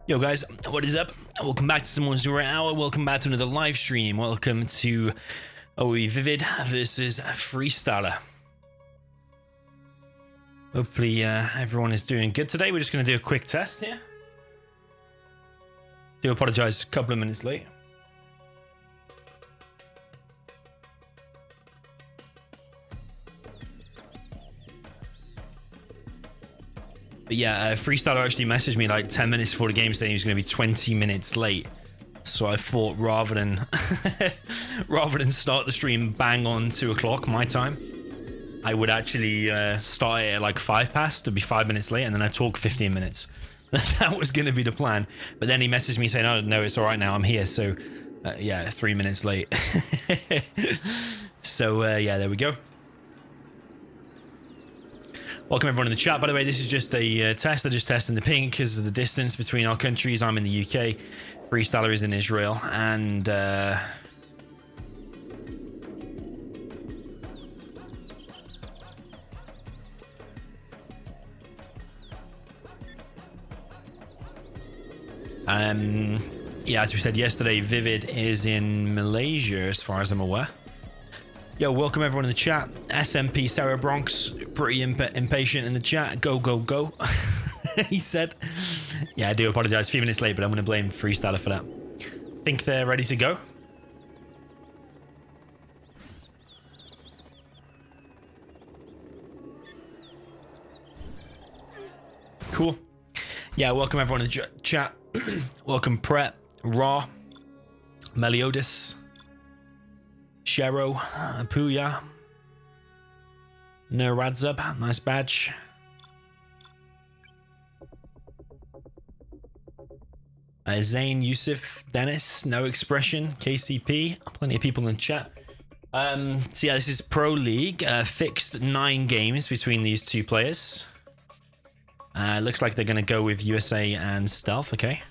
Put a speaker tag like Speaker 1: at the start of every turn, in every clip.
Speaker 1: Yo guys, what is up? Welcome back to some more 0 Hour. Welcome back to another live stream. Welcome to ViViD versus Freestyler. Hopefully everyone is doing good today. We're just going to do a quick test here. Do apologize, a couple of minutes late. But yeah, Freestyler actually messaged me like 10 minutes before the game saying he was going to be 20 minutes late. So I thought rather than start the stream bang on 2 o'clock my time, I would actually start it at like 5 past to be 5 minutes late, and then I talk 15 minutes. That was going to be the plan. But then he messaged me saying, "Oh no, it's all right now. I'm here." So yeah, 3 minutes late. So yeah, there we go. Welcome everyone in the chat. By the way, this is just a test. I'm just testing the ping because of the distance between our countries. I'm in the UK. Freestyler is in Israel. And yeah, as we said yesterday, ViViD is in Malaysia as far as I'm aware. Yo, welcome everyone in the chat. SMP Sarah Bronx, pretty impatient in the chat. Go, go, go. He said. Yeah, I do apologize. A few minutes late, but I'm going to blame Freestyler for that. Think they're ready to go? Cool. Yeah, welcome everyone in the chat. Welcome Prep, Raw, Meliodas, Shero, Puya, Neradzub, nice badge. Zayn, Yusuf, Dennis, No Expression, KCP, plenty of people in the chat. So yeah, this is Pro League, fixed 9 games between these two players. Looks like they're going to go with USA and Stealth, okay.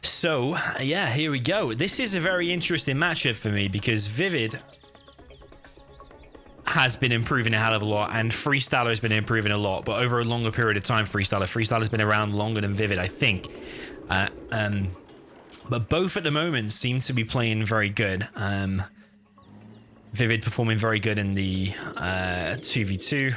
Speaker 1: So, yeah, here we go. This is a very interesting matchup for me because ViViD has been improving a hell of a lot and Freestyler has been improving a lot, but over a longer period of time, Freestyler's been around longer than ViViD, I think. But both at the moment seem to be playing very good. ViViD performing very good in the 2v2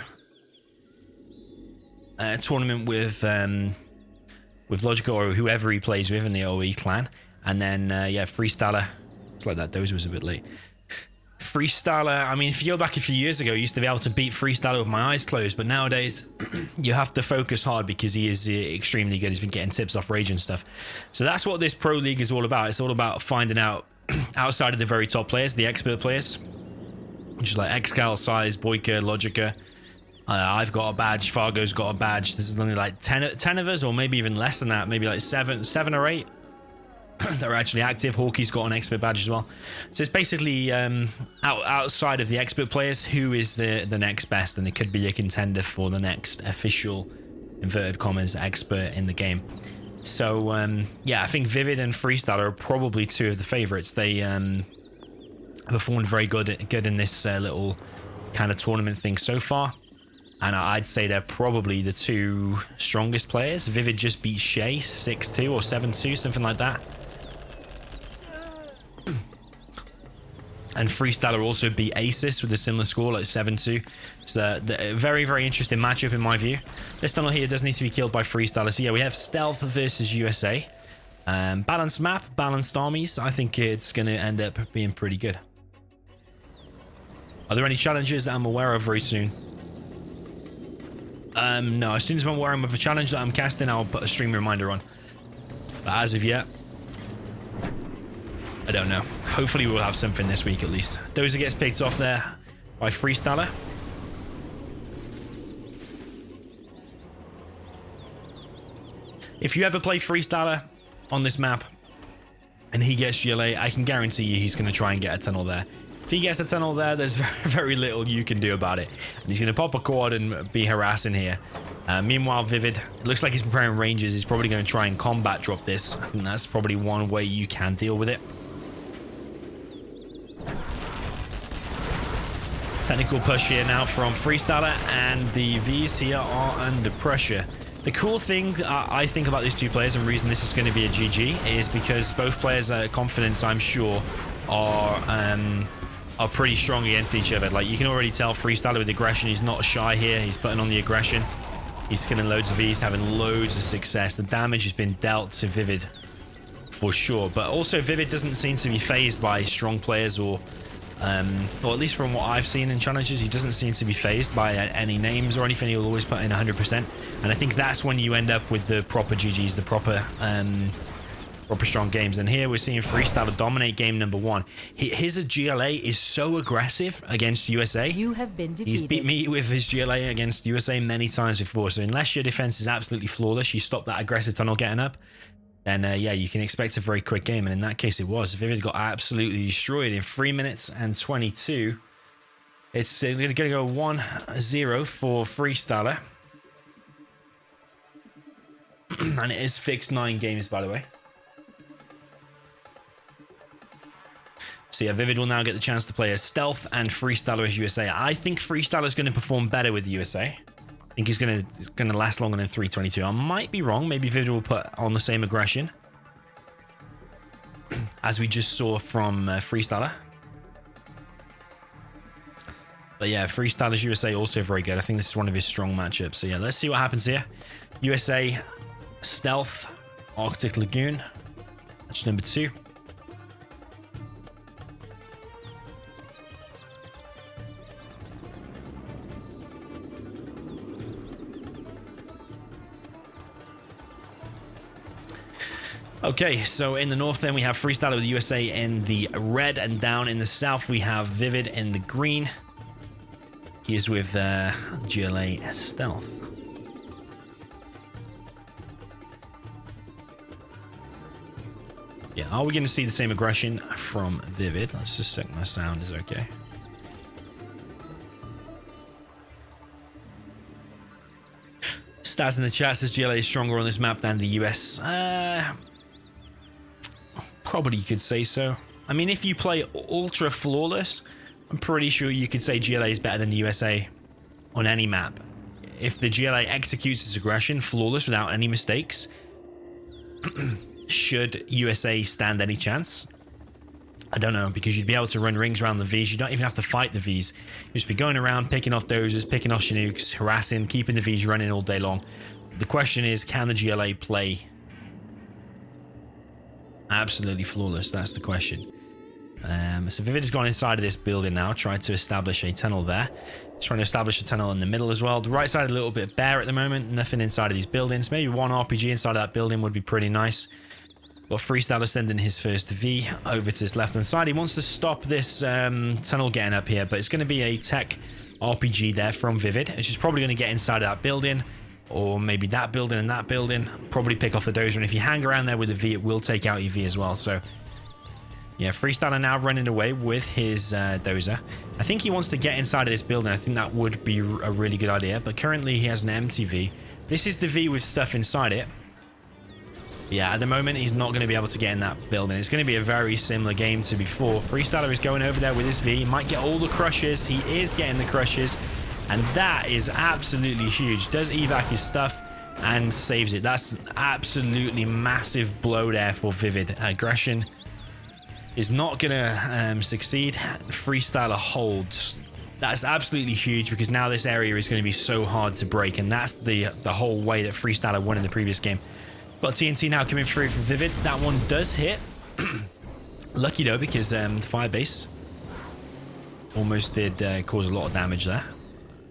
Speaker 1: tournament with Logica or whoever he plays with in the OE clan. And then, yeah, Freestyler. It's like that Dozer was a bit late. Freestyler, I mean, if you go back a few years ago, you used to be able to beat Freestyler with my eyes closed, but nowadays you have to focus hard because he is extremely good. He's been getting tips off Rage and stuff. So that's what this Pro League is all about. It's all about finding out outside of the very top players, the expert players, which is like Xcal, Size, Boyka, Logica. I've got a badge, Fargo's got a badge. This is only like 10 of us, or maybe even less than that, maybe like 7 or 8 that are actually active. Hawkey's got an expert badge as well. So it's basically outside of the expert players, who is the next best, and it could be a contender for the next official, inverted commas, expert in the game. So yeah, I think ViViD and Freestyler are probably 2 of the favorites. They performed very good in this little kind of tournament thing so far. And I'd say they're probably the two strongest players. ViViD just beat Shay 6-2 or 7-2, something like that. And Freestyler also beat Asis with a similar score, like 7-2. So a very, very interesting matchup in my view. This tunnel here does need to be killed by Freestyler. So yeah, we have Stealth versus USA. Balanced map, balanced armies. I think it's going to end up being pretty good. Are there any challenges that I'm aware of very soon? No, as soon as I'm aware of a challenge that I'm casting, I'll put a stream reminder on. But as of yet, I don't know. Hopefully we'll have something this week at least. Dozer gets picked off there by Freestyler. If you ever play Freestyler on this map and he gets GLA, I can guarantee you he's going to try and get a tunnel there. If he gets a tunnel there, there's very, very little you can do about it. And he's going to pop a quad and be harassing here. Meanwhile, ViViD, it looks like he's preparing ranges. He's probably going to try and combat drop this. I think that's probably one way you can deal with it. Technical push here now from Freestyler, and the V's here are under pressure. The cool thing I think about these two players, and the reason this is going to be a GG, is because both players' confidence, I'm sure, are pretty strong against each other. Like, you can already tell Freestyler with aggression, he's not shy here. He's putting on the aggression. He's killing loads of V's, having loads of success. The damage has been dealt to ViViD for sure. But also, ViViD doesn't seem to be phased by strong players or at least from what I've seen in challenges, he doesn't seem to be phased by any names or anything. He'll always put in 100%. And I think that's when you end up with the proper GGs, the proper strong games. And here we're seeing Freestyler dominate game number 1. His GLA is so aggressive against USA.
Speaker 2: You have been defeated.
Speaker 1: He's beat me with his GLA against USA many times before. So unless your defense is absolutely flawless, you stop that aggressive tunnel getting up, then yeah, you can expect a very quick game. And in that case, it was. ViViD got absolutely destroyed in 3 minutes and 22. It's going to go 1-0 for Freestyler. And it is fixed 9 games, by the way. So yeah, ViViD will now get the chance to play as Stealth and Freestyler as USA. I think Freestyler is going to perform better with the USA. I think he's going to last longer than 322. I might be wrong. Maybe ViViD will put on the same aggression as we just saw from Freestyler. But yeah, Freestyler's USA also very good. I think this is one of his strong matchups. So yeah, let's see what happens here. USA, Stealth, Arctic Lagoon. Match number 2. Okay, so in the north then we have Freestyler with USA in the red, and down in the south we have ViViD in the green. He is with GLA Stealth. Yeah, are we going to see the same aggression from ViViD? Let's just check my sound is okay. Stats in the chat says GLA is stronger on this map than the US. Probably you could say so. I mean, if you play ultra flawless, I'm pretty sure you could say GLA is better than the USA on any map. If the GLA executes its aggression flawless without any mistakes, should USA stand any chance? I don't know, because you'd be able to run rings around the Vs. You don't even have to fight the Vs. You'd just be going around, picking off dozers, picking off Chinooks, harassing, keeping the Vs running all day long. The question is, can the GLA play absolutely flawless? That's the question. So ViViD has gone inside of this building now, tried to establish a tunnel there. He's trying to establish a tunnel in the middle as well. The right side is a little bit bare at the moment. Nothing inside of these buildings. Maybe one RPG inside of that building would be pretty nice. Got Freestyler sending his first V over to his left-hand side. He wants to stop this tunnel getting up here, but it's going to be a tech RPG there from ViViD. It's just probably going to get inside of that building, or maybe that building and that building. Probably pick off the dozer, and if you hang around there with the V, it will take out your V as well. So yeah, Freestyler now running away with his dozer. I think he wants to get inside of this building. I think that would be a really good idea, but currently he has an empty V. This is the V with stuff inside it. Yeah, at the moment, he's not going to be able to get in that building. It's going to be a very similar game to before. Freestyler is going over there with his V. He might get all the crushes. He is getting the crushes. And that is absolutely huge. Does evac his stuff and saves it. That's absolutely massive blow there for ViViD. Aggression is not going to succeed. Freestyler holds. That's absolutely huge because now this area is going to be so hard to break. And that's the whole way that Freestyler won in the previous game. Got TNT now coming through from ViViD. That one does hit. Lucky though, because the firebase almost did cause a lot of damage there.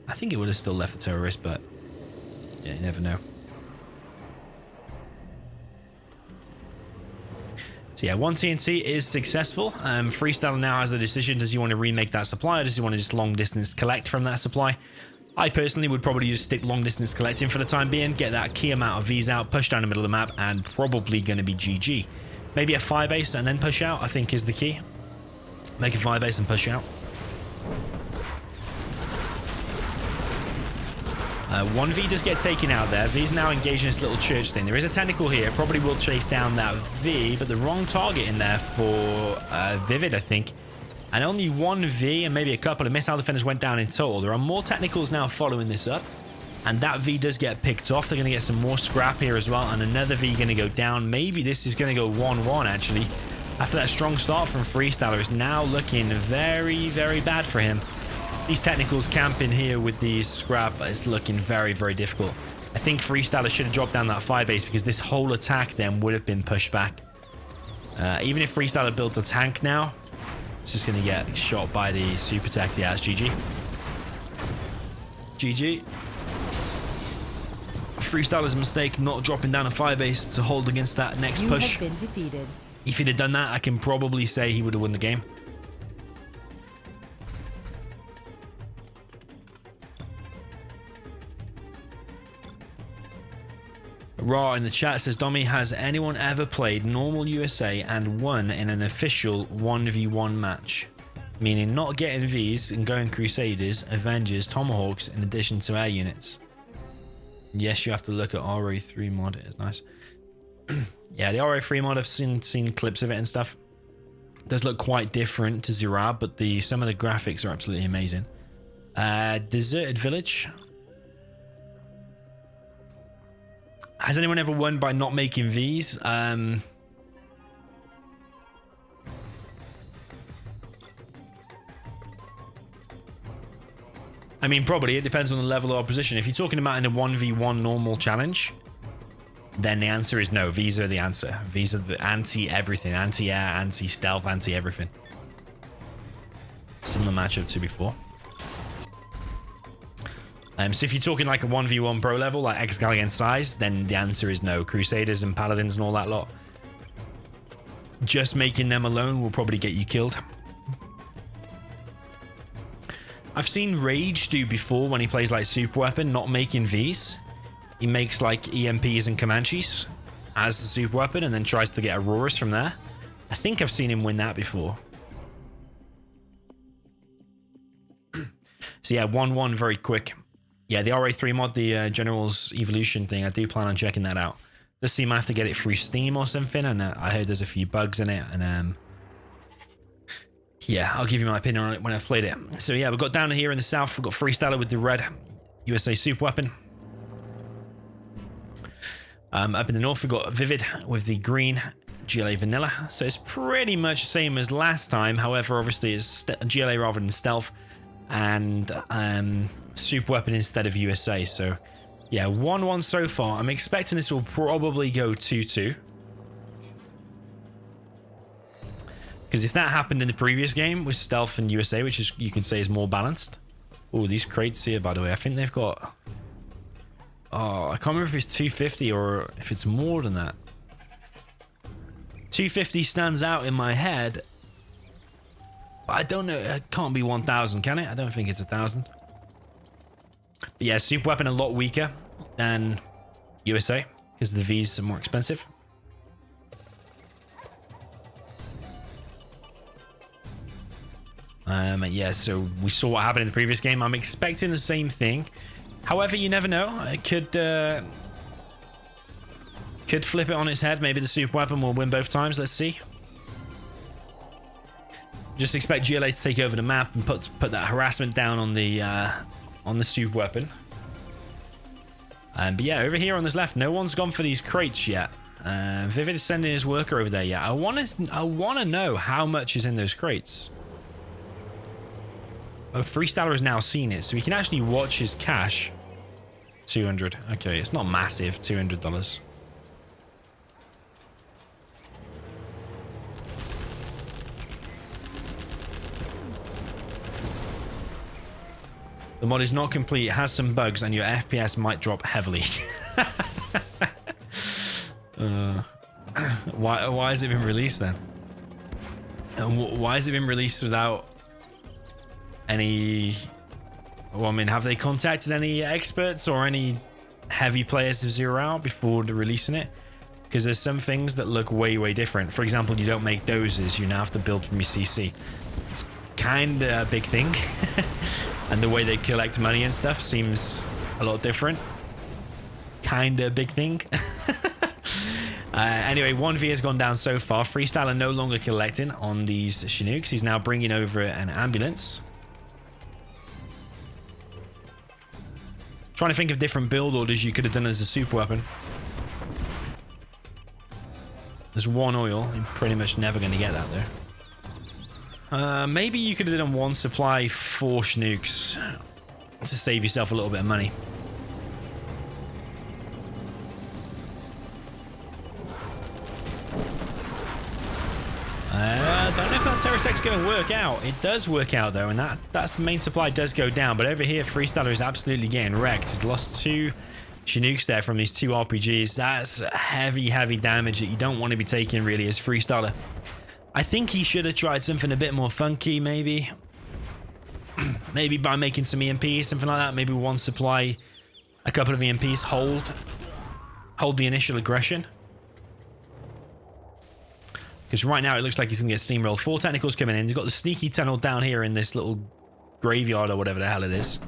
Speaker 1: I think it would have still left the terrorist, but yeah, you never know. So yeah, one TNT is successful. Freestyler now has the decision: does he want to remake that supply, or does he want to just long distance collect from that supply? I personally would probably just stick long distance collecting for the time being, get that key amount of Vs out, push down the middle of the map, and probably going to be GG. Maybe a firebase and then push out, I think, is the key. Make a firebase and push out. 1V does get taken out there. V's now engaging this little church thing. There is a tentacle here. Probably will chase down that V, but the wrong target in there for ViViD, I think. And only one V and maybe a couple of missile defenders went down in total. There are more technicals now following this up. And that V does get picked off. They're going to get some more scrap here as well. And another V going to go down. Maybe this is going to go 1-1, actually. After that strong start from Freestyler, it's now looking very, very bad for him. These technicals camping here with these scrap is looking very, very difficult. I think Freestyler should have dropped down that firebase because this whole attack then would have been pushed back. Even if Freestyler builds a tank now, it's just going to get shot by the super tech. Yeah, it's GG. GG. Freestyler's mistake not dropping down a firebase to hold against that next push.
Speaker 2: You have been defeated.
Speaker 1: If he'd have done that, I can probably say he would have won the game. Raw in the chat says, Domi, has anyone ever played normal USA and won in an official 1v1 match? Meaning not getting Vs and going Crusaders, Avengers, Tomahawks in addition to air units. Yes, you have to look at RO3 mod. It's nice. Yeah, the RO3 mod, I've seen clips of it and stuff. It does look quite different to Zerab, but some of the graphics are absolutely amazing. Deserted Village. Has anyone ever won by not making Vs? I mean, probably. It depends on the level of opposition. If you're talking about in a 1v1 normal challenge, then the answer is no. Vs are the answer. Vs are the anti-everything. Anti-air, anti-stealth, anti-everything. Similar matchup to before. So if you're talking like a 1v1 pro level, like Excal against size, then the answer is no. Crusaders and Paladins and all that lot. Just making them alone will probably get you killed. I've seen Rage do before when he plays like super weapon, not making Vs. He makes like EMPs and Comanches as the super weapon and then tries to get Auroras from there. I think I've seen him win that before. So yeah, 1-1 very quick. Yeah, the RA3 mod, the General's Evolution thing, I do plan on checking that out. Does seem I have to get it through Steam or something, and I heard there's a few bugs in it, and yeah, I'll give you my opinion on it when I've played it. So yeah, we've got down here in the south, we've got Freestyler with the red USA super weapon. Up in the north, we've got ViViD with the green GLA vanilla. So it's pretty much the same as last time. However, obviously it's GLA rather than stealth, and super weapon instead of USA. So yeah, 1-1 so far. I'm expecting this will probably go 2-2. Because if that happened in the previous game with stealth and USA, which is, you could say, is more balanced. Oh, these crates here, by the way, I think they've got... Oh, I can't remember if it's 250 or if it's more than that. 250 stands out in my head. I don't know. It can't be 1,000, can it? I don't think it's 1,000. But yeah, super weapon a lot weaker than USA because the Vs are more expensive. Yeah, so we saw what happened in the previous game. I'm expecting the same thing. However, you never know. It could Could flip it on its head. Maybe the super weapon will win both times. Let's see. Just expect GLA to take over the map and put that harassment down on the super weapon. But yeah, over here on this left, no one's gone for these crates yet. ViViD is sending his worker over there. Yeah, I want to know how much is in those crates. Oh, Freestyler has now seen it, so we can actually watch his cash. 200. Okay, it's not massive. $200. The mod is not complete. It has some bugs, and your FPS might drop heavily. Why has it been released then? And why has it been released without any... Well, I mean, have they contacted any experts or any heavy players of Zero Hour before releasing it? Because there's some things that look way different. For example, you don't make dozers. You now have to build from your CC. It's kind of a big thing. And the way they collect money and stuff seems a lot different. Kind of a big thing. Anyway, 1v has gone down so far. Freestyler no longer collecting on these Chinooks. He's now bringing over an ambulance. Trying to think of different build orders you could have done as a super weapon. There's 1 oil. You're pretty much never going to get that there. Maybe you could have done 1 supply 4 Chinooks to save yourself a little bit of money. I don't know if that Terratech's going to work out. It does work out though, and that's main supply does go down. But over here, Freestyler is absolutely getting wrecked. He's lost 2 Chinooks there from these 2 RPGs. That's heavy damage that you don't want to be taking really as Freestyler. I think he should have tried something a bit more funky, maybe. Maybe by making some EMPs, something like that. Maybe 1 supply, a couple of EMPs, hold the initial aggression. Because right now it looks like he's going to get steamrolled. 4 technicals coming in. He's got the sneaky tunnel down here in this little graveyard or whatever the hell it is.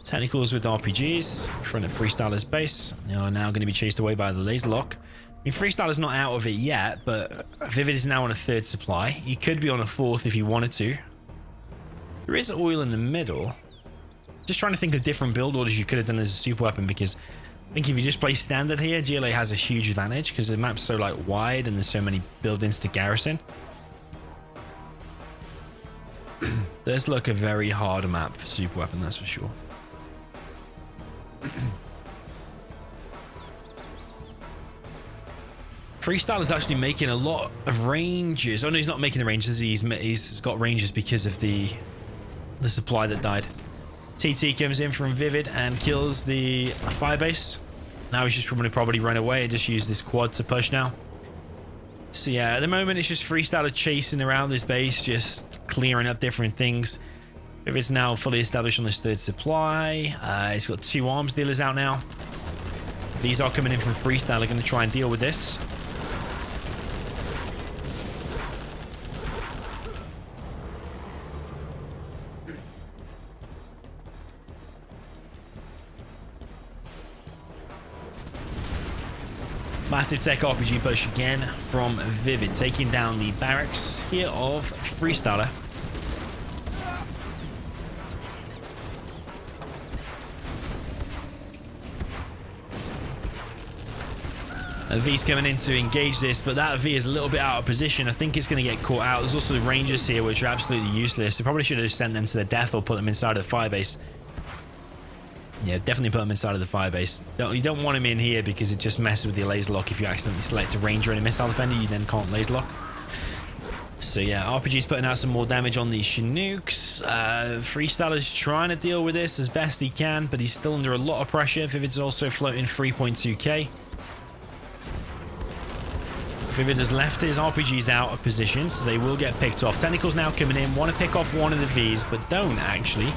Speaker 1: Technicals with RPGs in front of Freestyler's base. They are now going to be chased away by the laser lock. I mean, Freestyler's not out of it yet, but ViViD is now on a 3rd supply. He could be on a 4th if he wanted to. There is oil in the middle. Just trying to think of different build orders you could have done as a super weapon, because I think if you just play standard here, GLA has a huge advantage because the map's so like wide and there's so many buildings to garrison. Does look a very hard map for super weapon, that's for sure. Freestyler is actually making a lot of ranges. Oh no, he's not making the ranges. He's got ranges because of the supply that died. TT comes in from ViViD and kills the firebase. Now he's just going to probably run away and just use this quad to push now. So yeah, at the moment it's just Freestyler chasing around this base, just clearing up different things. ViViD's now fully established on this 3rd supply. He's got 2 arms dealers out now. These are coming in from Freestyler, going to try and deal with this. Massive tech RPG push again from ViViD, taking down the barracks here of Freestyler. A V's coming in to engage this, but that V is a little bit out of position. I think it's going to get caught out. There's also the Rangers here, which are absolutely useless. They probably should have sent them to their death or put them inside of the firebase. Yeah, definitely put him inside of the firebase. You don't want him in here because it just messes with your laser lock. If you accidentally select a ranger and a missile defender, you then can't laser lock. So yeah, RPG's putting out some more damage on these Chinooks. Freestyler's trying to deal with this as best he can, but he's still under a lot of pressure. ViViD's also floating 3.2k. ViViD has left his RPGs out of position, so they will get picked off. Technicals now coming in, want to pick off 1 of the Vs, but don't actually.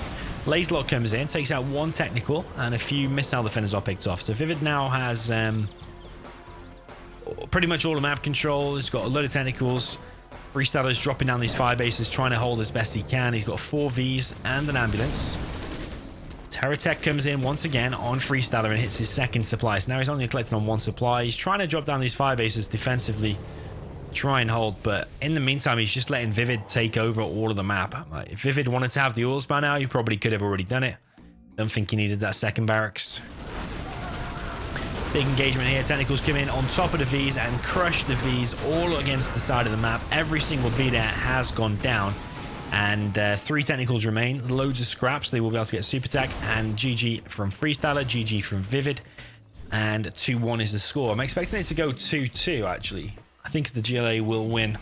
Speaker 1: Laserlock comes in, takes out 1 technical, and a few missile defenders are picked off. So ViViD now has pretty much all the map control. He's got a load of technicals. Freestyler's dropping down these fire bases, trying to hold as best he can. He's got 4 Vs and an ambulance. Terratech comes in once again on Freestyler and hits his second supply. So now he's only collecting on one supply. He's trying to drop down these fire bases defensively, try and hold, but in the meantime, he's just letting ViViD take over all of the map. Like, if ViViD wanted to have the oils by now, he probably could have already done it. Don't think he needed that second barracks. Big engagement here. Technicals come in on top of the Vs and crush the Vs all against the side of the map. Every single V there has gone down. And 3 technicals remain. Loads of scraps. They will be able to get super attack. And GG from Freestyler. GG from ViViD. And 2-1 is the score. I'm expecting it to go 2-2, actually. I think the GLA will win.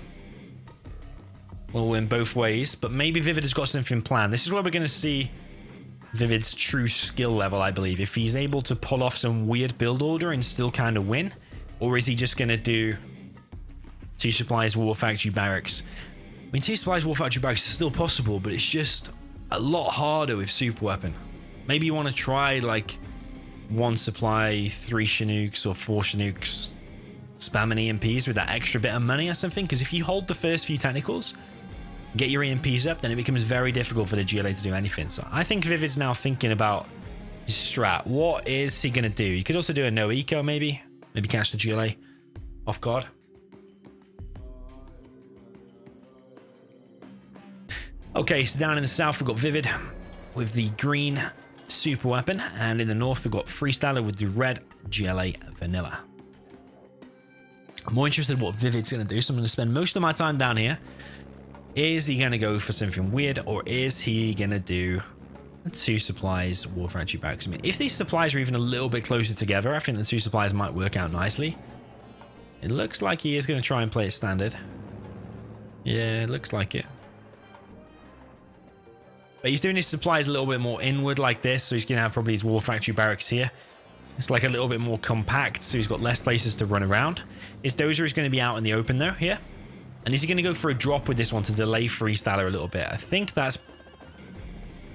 Speaker 1: Will win both ways. But maybe ViViD has got something planned. This is where we're going to see ViViD's true skill level, I believe. If he's able to pull off some weird build order and still kind of win. Or is he just going to do 2 supplies, War Factory Barracks? I mean, 2 supplies, War Factory Barracks is still possible, but it's just a lot harder with super weapon. Maybe you want to try like 1 supply, 3 Chinooks or 4 Chinooks, spamming EMPs with that extra bit of money or something. Because if you hold the first few technicals, get your EMPs up, then it becomes very difficult for the GLA to do anything. So I think ViViD's now thinking about his strat. What is he going to do? You could also do a no eco maybe. Maybe catch the GLA off guard. Okay, so down in the south, we've got ViViD with the green super weapon. And in the north, we've got Freestyler with the red GLA vanilla. I'm more interested in what ViViD's going to do, so I'm going to spend most of my time down here. Is he going to go for something weird, or is he going to do 2 supplies, War Factory Barracks? I mean, if these supplies are even a little bit closer together, I think the 2 supplies might work out nicely. It looks like he is going to try and play it standard. Yeah, it looks like it. But he's doing his supplies a little bit more inward like this, so he's going to have probably his War Factory Barracks here. It's like a little bit more compact, so he's got less places to run around. His dozer is going to be out in the open though, here. And is he going to go for a drop with this one to delay Freestyler a little bit? I think that's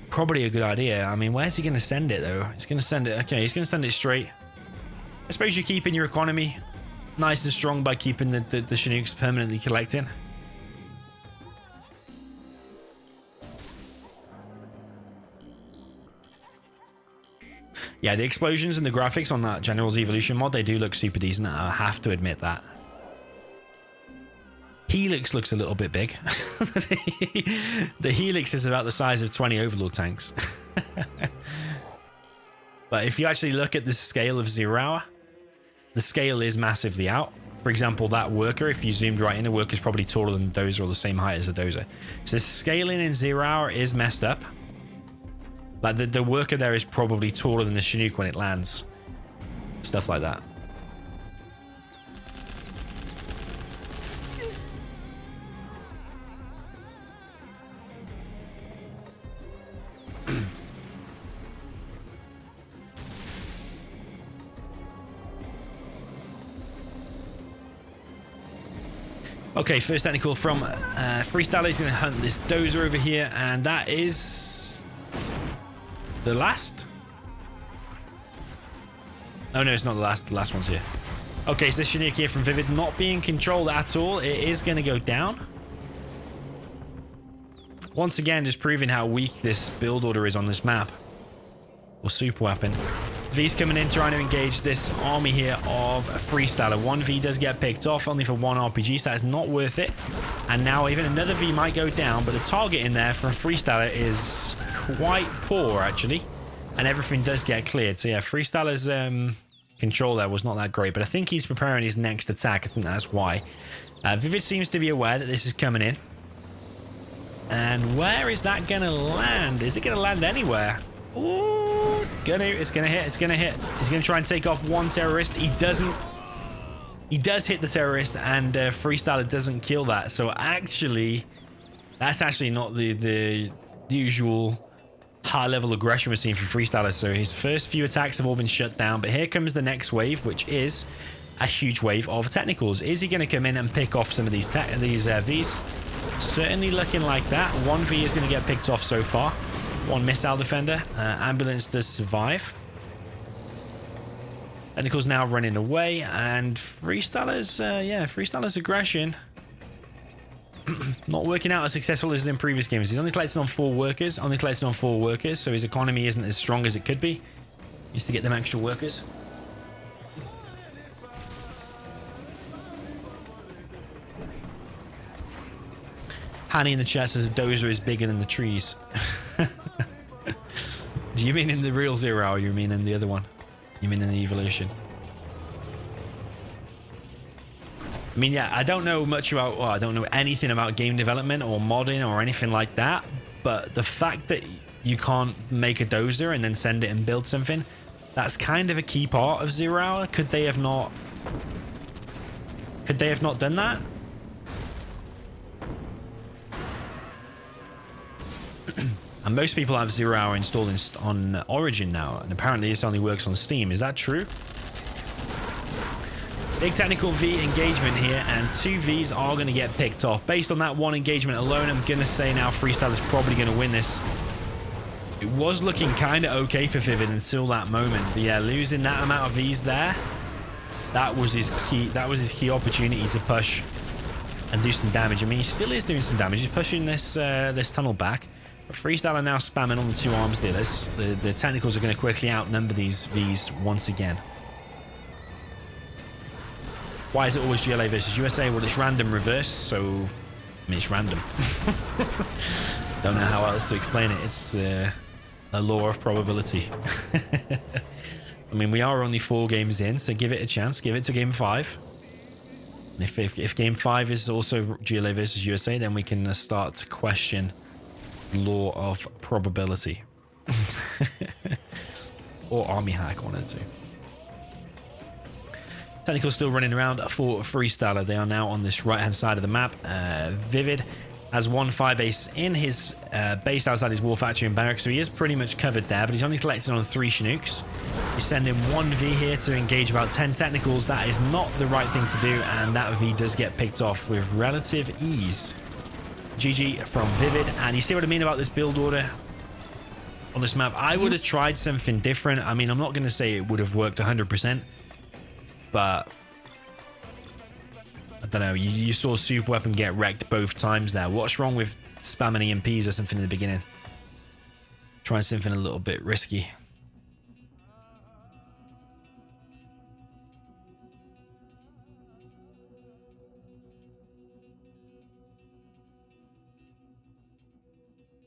Speaker 1: probably a good idea. I mean, where's he going to send it though? He's going to send it, okay, he's going to send it straight. I suppose you're keeping your economy nice and strong by keeping the Chinooks permanently collecting. Yeah, the explosions and the graphics on that General's Evolution mod, they do look super decent. I have to admit that. Helix looks a little bit big. The Helix is about the size of 20 Overlord tanks. But if you actually look at the scale of 0 Hour, the scale is massively out. For example, that worker, if you zoomed right in, the worker is probably taller than the dozer or the same height as the dozer. So the scaling in 0 Hour is messed up. Like the worker there is probably taller than the Chinook when it lands. Stuff like that. Okay, first technical from Freestyler. He's going to hunt this dozer over here, and that is the last. Oh no, it's not the last. The last one's here. Okay, so this Chinook here from ViViD not being controlled at all. It is going to go down. Once again, just proving how weak this build order is on this map. Or super weapon. V's coming in trying to engage this army here of Freestyler. 1 V does get picked off only for 1 RPG, so that's not worth it. And now even another V might go down, but the target in there from Freestyler is quite poor actually. And everything does get cleared. So yeah, Freestyler's control there was not that great, but I think he's preparing his next attack. I think that's why. ViViD seems to be aware that this is coming in. And where is that going to land? Is it going to land anywhere? Ooh, it's gonna hit. He's gonna try and take off 1 terrorist. He doesn't. He does hit the terrorist, and Freestyler doesn't kill that. So actually, that's actually not the usual high-level aggression we're seeing from Freestyler. So his first few attacks have all been shut down. But here comes the next wave, which is a huge wave of technicals. Is he going to come in and pick off some of these Vs? Certainly looking like that. 1 V is going to get picked off so far. 1 missile defender. Ambulance does survive. Technical's now running away, and Freestyler's Freestyler's aggression Not working out as successful as in previous games. He's only collected on 4 workers. Only collected on 4 workers, so his economy isn't as strong as it could be. He needs to get them extra workers. Hanny in the chat says Dozer is bigger than the trees. Do you mean in the real Zero, or you mean in the other one? You mean in the evolution? I mean, yeah, I don't know much about, well, I don't know anything about game development or modding or anything like that, but the fact that you can't make a Dozer and then send it and build something, that's kind of a key part of 0 Hour. Could they have not done that? And most people have 0 Hour installed on Origin now, and apparently this only works on Steam. Is that true? Big technical V engagement here, and 2 Vs are going to get picked off. Based on that 1 engagement alone, I'm going to say now Freestyler's probably going to win this. It was looking kind of okay for ViViD until that moment. But yeah, losing that amount of Vs there, that was his key opportunity to push and do some damage. I mean, he still is doing some damage. He's pushing this this tunnel back. But Freestyler now spamming on the 2 arms dealers. The technicals are going to quickly outnumber these Vs once again. Why is it always GLA versus USA? Well, it's random reverse, so... I mean, it's random. Don't know how else to explain it. It's a law of probability. I mean, we are only 4 games in, so give it a chance. Give it to Game 5. And if Game 5 is also GLA versus USA, then we can start to question law of probability. Or Army Hack, one or two. Technical still running around for Freestyler. They are now on this right-hand side of the map. ViViD has 1 fire base in his base outside his war factory and barracks, so he is pretty much covered there, but he's only collected on 3 Chinooks. He's sending 1 V here to engage about 10 technicals. That is not the right thing to do, and that V does get picked off with relative ease. GG from ViViD, and you see what I mean about this build order on this map. I would have tried something different. I mean, I'm not going to say it would have worked 100%. But I don't know, you saw Super Weapon get wrecked both times there. What's wrong with spamming EMPs or something in the beginning? Trying something a little bit risky.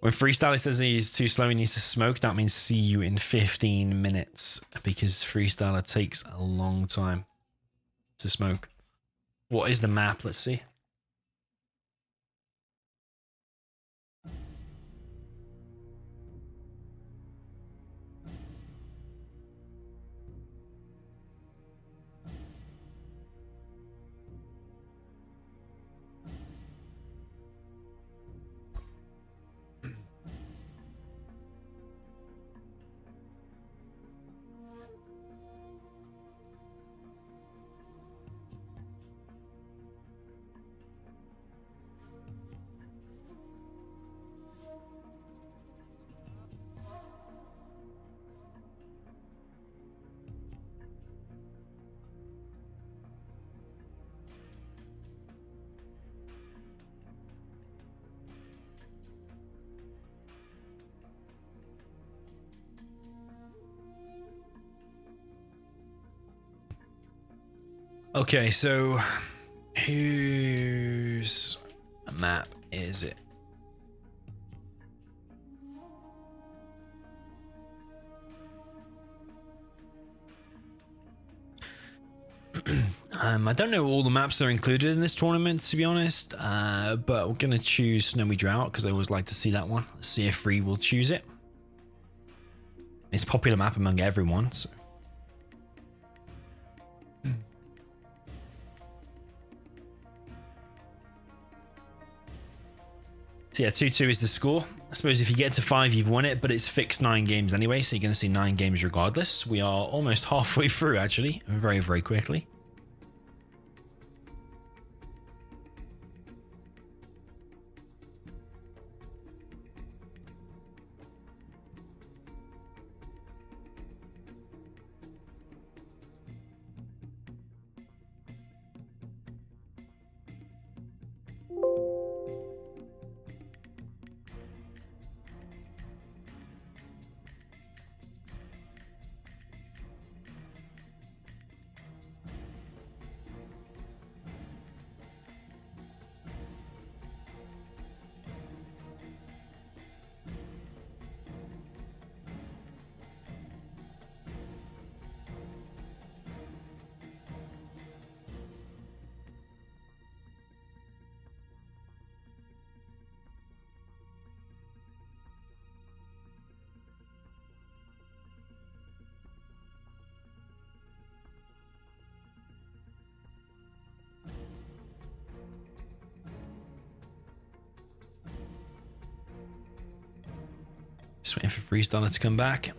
Speaker 1: When Freestyler says he's too slow and needs to smoke, that means see you in 15 minutes. Because Freestyler takes a long time to smoke. What is the map? Let's see. Okay, so whose map is it? I don't know all the maps that are included in this tournament, to be honest, but we're going to choose Snowy Drought because I always like to see that one. Let's see if Free will choose it. It's a popular map among everyone, so. So yeah, 2-2 is the score. I suppose if you get to 5, you've won it, but it's fixed 9 games anyway, so you're going to see 9 games regardless. We are almost halfway through, actually, very, very quickly. Just waiting for Freestyler to come back.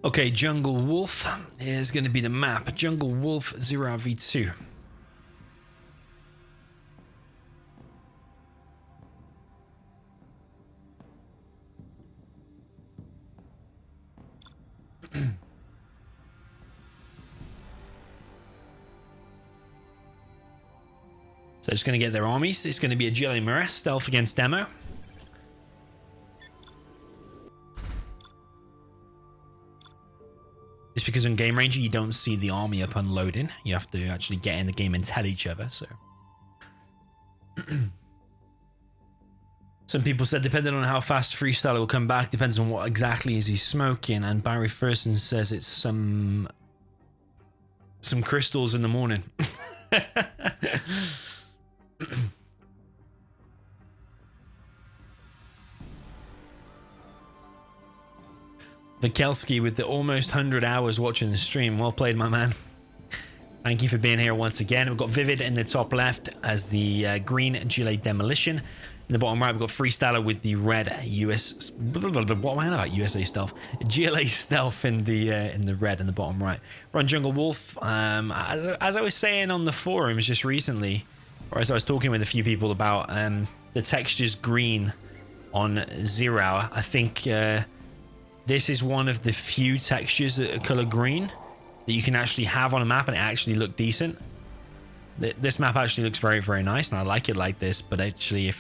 Speaker 1: Okay, Jungle Wolf is going to be the map. Jungle Wolf 0v2. So it's going to get their armies. It's going to be a GLA Mirror, stealth against demo. Just because on Game Ranger you don't see the army up unloading. You have to actually get in the game and tell each other, so. Some people said depending on how fast Freestyler will come back, depends on what exactly is he smoking, and Barry Ferson says it's some crystals in the morning. Vikelski with the almost 100 hours watching the stream. Well played, my man. Thank you for being here once again. We've got ViViD in the top left as the green GLA Demolition. In the bottom right, we've got Freestyler with the red US. What am I on about? USA Stealth. GLA Stealth in the red in the bottom right. We're on Jungle Wolf. As I was saying on the forums just recently, or as I was talking with a few people about the textures green on 0 Hour, I think this is one of the few textures that are color green that you can actually have on a map and it actually look decent. This map actually looks very, very nice, and I like it like this. But actually,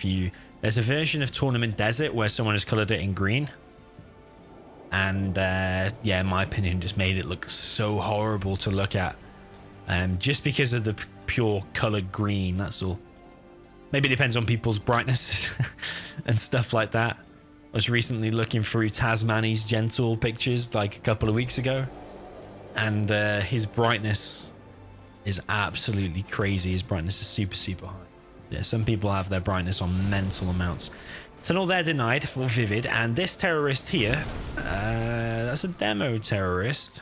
Speaker 1: there's a version of Tournament Desert where someone has colored it in green, and yeah, in my opinion, just made it look so horrible to look at, just because of the pure color green. That's all. Maybe it depends on people's brightness and stuff like that. I was recently looking through Tasmani's Gentle pictures like a couple of weeks ago, and his brightness is absolutely crazy. His brightness is super, super high. Yeah, some people have their brightness on mental amounts. Tunnel there denied for ViViD, and this terrorist here, that's a demo terrorist.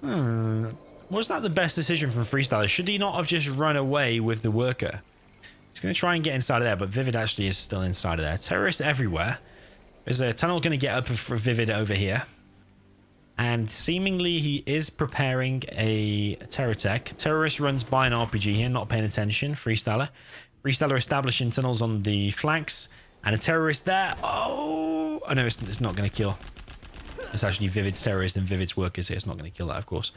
Speaker 1: Was that the best decision from Freestyler? Should he not have just run away with the worker? He's going to try and get inside of there, but ViViD actually is still inside of there. Terrorists everywhere. There's a tunnel going to get up for ViViD over here. And seemingly he is preparing a terror tech. Terrorist runs by an RPG here, not paying attention. Freestyler establishing tunnels on the flanks. And a terrorist there. Oh no, it's not going to kill. It's actually ViViD's terrorist and ViViD's workers here. It's not going to kill that, of course.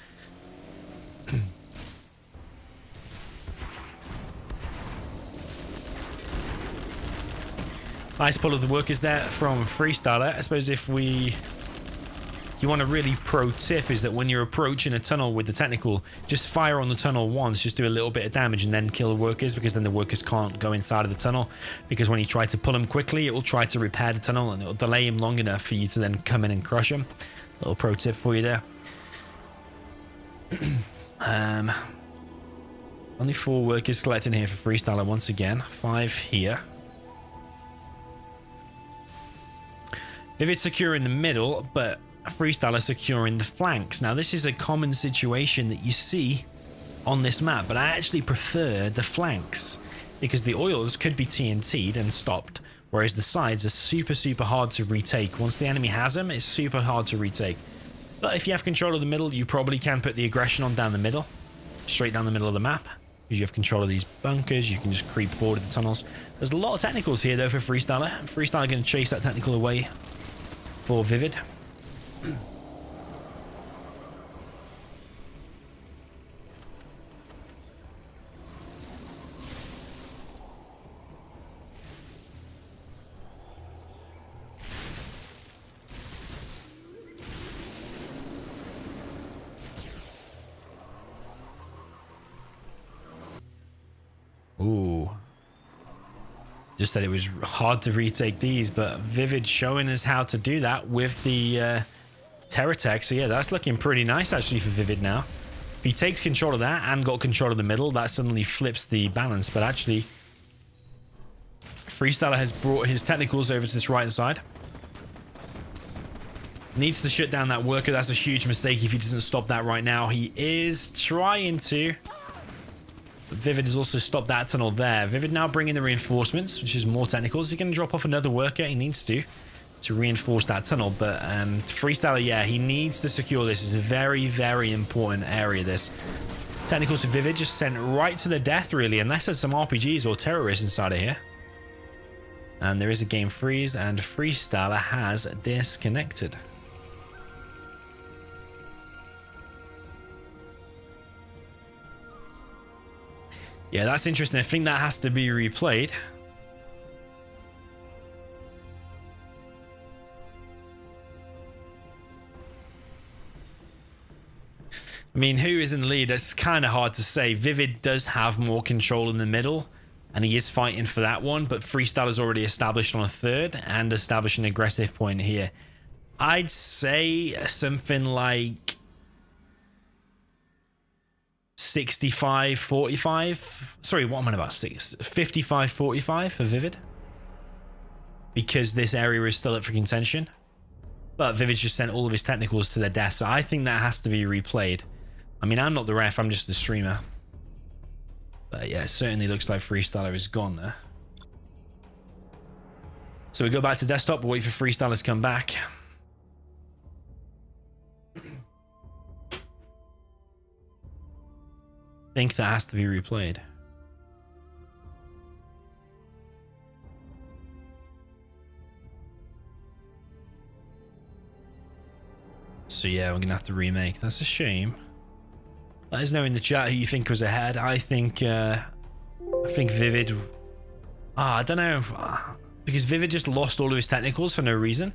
Speaker 1: Nice pull of the workers there from Freestyler. I suppose if you want a really pro tip is that when you're approaching a tunnel with the technical, just fire on the tunnel once, just do a little bit of damage and then kill the workers, because then the workers can't go inside of the tunnel, because when you try to pull them quickly, it will try to repair the tunnel and it will delay him long enough for you to then come in and crush him. Little pro tip for you there. Only 4 workers collecting here for Freestyler once again. 5 here. ViViD secure in the middle, but Freestyler securing the flanks. Now, this is a common situation that you see on this map, but I actually prefer the flanks because the oils could be TNT'd and stopped, whereas the sides are super, super hard to retake. Once the enemy has them, it's super hard to retake. But if you have control of the middle, you probably can put the aggression on down the middle, straight down the middle of the map, because you have control of these bunkers. You can just creep forward to the tunnels. There's a lot of technicals here, though, for Freestyler. Freestyler going to chase that technical away for ViViD. Ooh. Just that it was hard to retake these, but ViViD showing us how to do that with the Terror Tech. So yeah, that's looking pretty nice actually for ViViD now. If he takes control of that and got control of the middle, that suddenly flips the balance. But actually, Freestyler has brought his technicals over to this right side. Needs to shut down that worker. That's a huge mistake if he doesn't stop that right now. He is trying to. But ViViD has also stopped that tunnel there. ViViD now bringing the reinforcements, which is more technicals. He's going to drop off another worker. He needs to reinforce that tunnel. But Freestyler, yeah, he needs to secure this. It's a very, very important area, this. Technicals for ViViD just sent right to the death, really, unless there's some RPGs or terrorists inside of here. And there is a game freeze, and Freestyler has disconnected. Yeah, that's interesting. I think that has to be replayed. I mean, who is in the lead? It's kind of hard to say. ViViD does have more control in the middle, and he is fighting for that one, but Freestyler's already established on a third and established an aggressive point here. I'd say something like 65-45. Sorry, what am I about? 55-45 for ViViD. Because this area is still up for contention. But ViViD's just sent all of his technicals to their death, so I think that has to be replayed. I mean, I'm not the ref, I'm just the streamer. But yeah, it certainly looks like Freestyler is gone there. So we go back to desktop, wait for Freestyler to come back. I think that has to be replayed. So yeah, we're gonna have to remake. That's a shame. Let us know in the chat who you think was ahead. I think ViViD. I don't know, because ViViD just lost all of his technicals for no reason.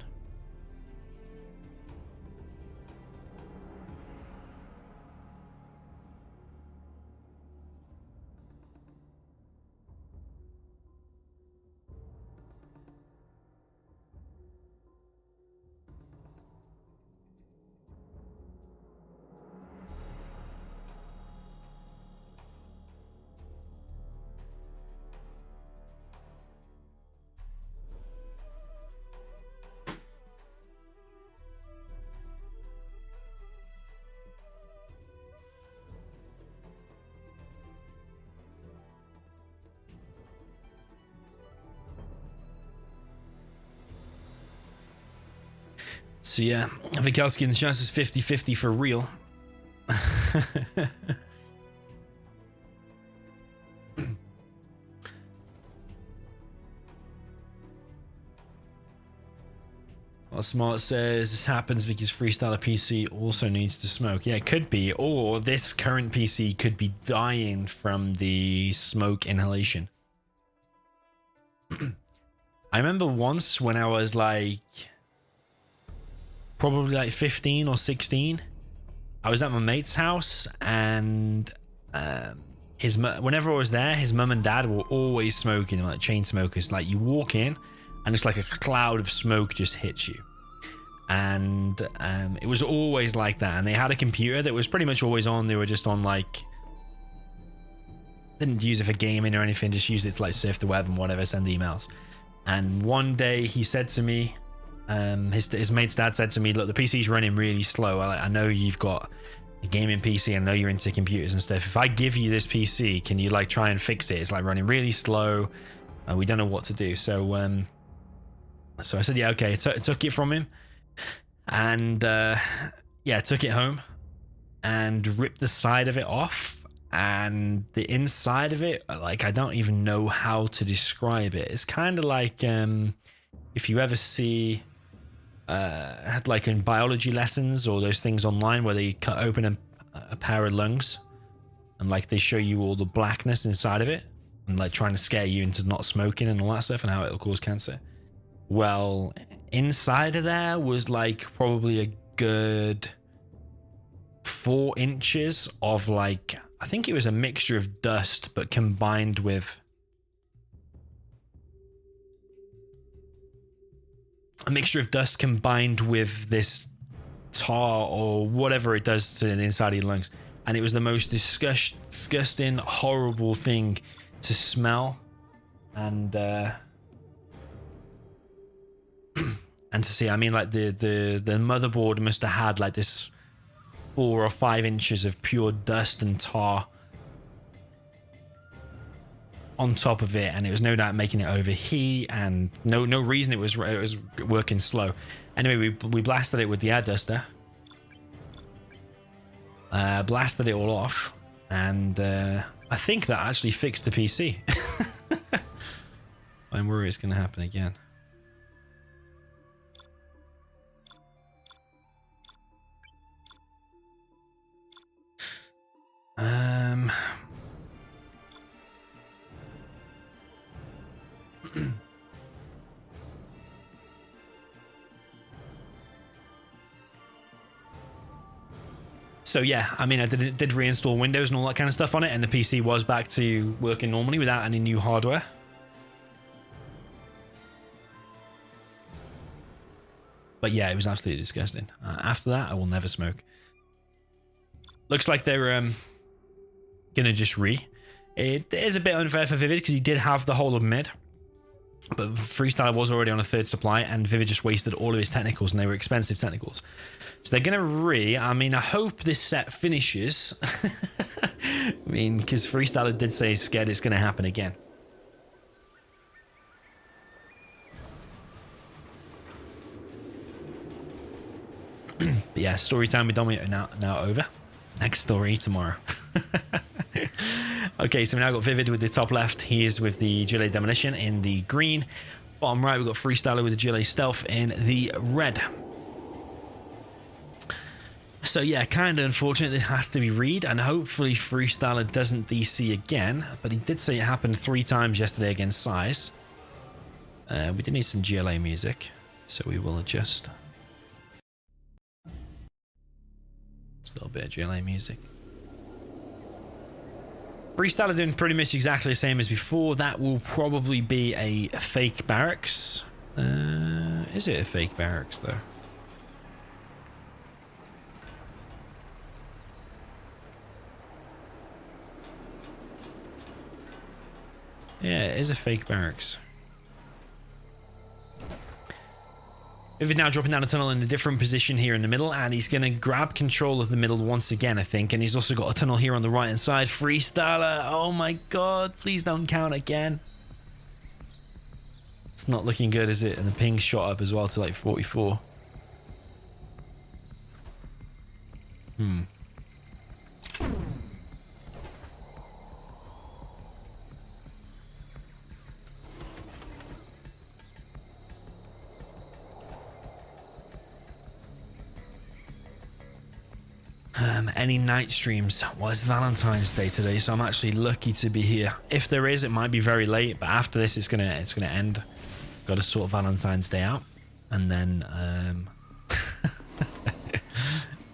Speaker 1: So yeah, Vikalski in the chance is 50-50 for real. Well, Smart says this happens because Freestyler PC also needs to smoke. Yeah, it could be. Or this current PC could be dying from the smoke inhalation. I remember once when I was like probably like 15 or 16, I was at my mate's house, and whenever I was there, his mum and dad were always smoking, like chain smokers. Like, you walk in and it's like a cloud of smoke just hits you. And it was always like that. And they had a computer that was pretty much always on. They were just on, like, didn't use it for gaming or anything, just used it to like surf the web and whatever, send emails. And one day he said to me, his mate's dad said to me, look, the PC's running really slow. I know you've got a gaming PC, I know you're into computers and stuff. If I give you this PC, can you like try and fix it? It's like running really slow. We don't know what to do. So I said, yeah, okay. Took it from him, and yeah, took it home and ripped the side of it off, and the inside of it, like, I don't even know how to describe it. It's kind of like if you ever see had like in biology lessons or those things online where they cut open a pair of lungs and like they show you all the blackness inside of it and like trying to scare you into not smoking and all that stuff and how it'll cause cancer. Well, inside of there was like probably a good 4 inches of like I think it was a mixture of dust, but combined with this tar or whatever it does to the inside of your lungs. And it was the most disgusting, horrible thing to smell and and to see. I mean, like the motherboard must have had like this 4 or 5 inches of pure dust and tar on top of it, and it was no doubt making it overheat, and no reason it was working slow. Anyway, we blasted it with the air duster, blasted it all off, and I think that actually fixed the PC. I'm worried it's going to happen again. So yeah, I mean, I did reinstall Windows and all that kind of stuff on it, and the PC was back to working normally without any new hardware. But yeah, it was absolutely disgusting. After that, I will never smoke. Looks like they're gonna just It is a bit unfair for ViViD because he did have the whole of mid, but Freestyler was already on a 3rd supply, and ViViD just wasted all of his technicals, and they were expensive technicals. So they're gonna I mean, I hope this set finishes. I mean, because Freestyler did say he's scared it's gonna happen again. But yeah, story time with DoMiNaToR now over. Next story tomorrow. Okay, so we now got ViViD with the top left. He is with the GLA Demolition in the green. Bottom right, we've got Freestyler with the GLA Stealth in the red. So yeah, kind of unfortunate this has to be read, and hopefully Freestyler doesn't DC again, but he did say it happened 3 times yesterday against Size. We did need some GLA music, so we will adjust. Just a little bit of GLA music. Freestyler doing pretty much exactly the same as before. That will probably be a fake barracks. Is it a fake barracks though? Yeah, it is a fake barracks. ViViD now dropping down a tunnel in a different position here in the middle, and he's going to grab control of the middle once again, I think. And he's also got a tunnel here on the right hand side. Freestyler, oh my god, please don't count again. It's not looking good, is it? And the ping shot up as well to like 44. Any night streams? Well, it's Valentine's Day today, so I'm actually lucky to be here. If there is, it might be very late, but after this it's gonna end. Got to sort Valentine's Day out, and then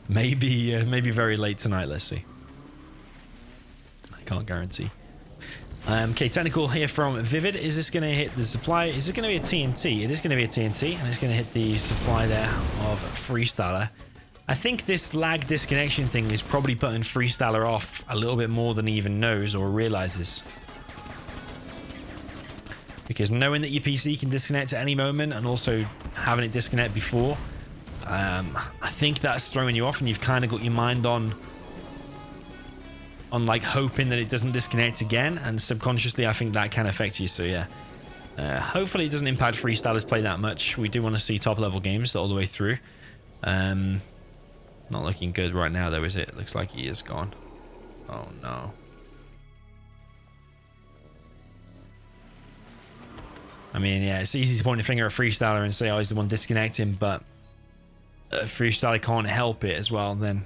Speaker 1: maybe very late tonight. Let's see. I can't guarantee. Okay, technical here from ViViD. Is this going to hit the supply? Is it going to be a TNT? It is going to be a TNT, and it's going to hit the supply there of Freestyler. I think this lag disconnection thing is probably putting Freestyler off a little bit more than he even knows or realizes. Because knowing that your PC can disconnect at any moment, and also having it disconnect before, I think that's throwing you off, and you've kind of got your mind on like hoping that it doesn't disconnect again, and subconsciously I think that can affect you. So yeah, hopefully it doesn't impact Freestyler's play that much. We do want to see top level games all the way through. Not looking good right now though, is it? Looks like he is gone. Oh no. I mean, yeah, it's easy to point a finger at Freestyler and say, oh, he's the one disconnecting, but Freestyler can't help it as well then.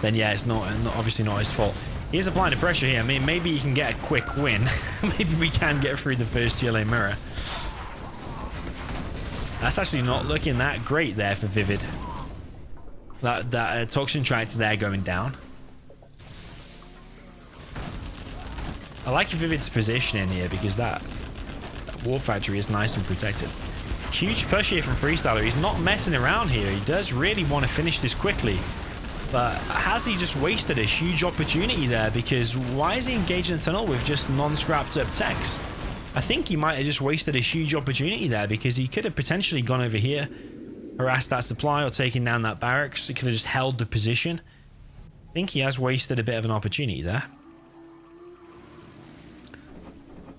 Speaker 1: Then yeah, it's not obviously not his fault. He is applying the pressure here. I mean, maybe he can get a quick win. Maybe we can get through the first GLA mirror. That's actually not looking that great there for ViViD. That Toxin Tractor there going down. I like ViViD's position in here because that War Factory is nice and protected. Huge push here from Freestyler. He's not messing around here. He does really want to finish this quickly. But has he just wasted a huge opportunity there? Because why is he engaging the tunnel with just non-scrapped up techs? I think he might have just wasted a huge opportunity there because he could have potentially gone over here, harassed that supply or taken down that barracks. He could have just held the position. I think he has wasted a bit of an opportunity there.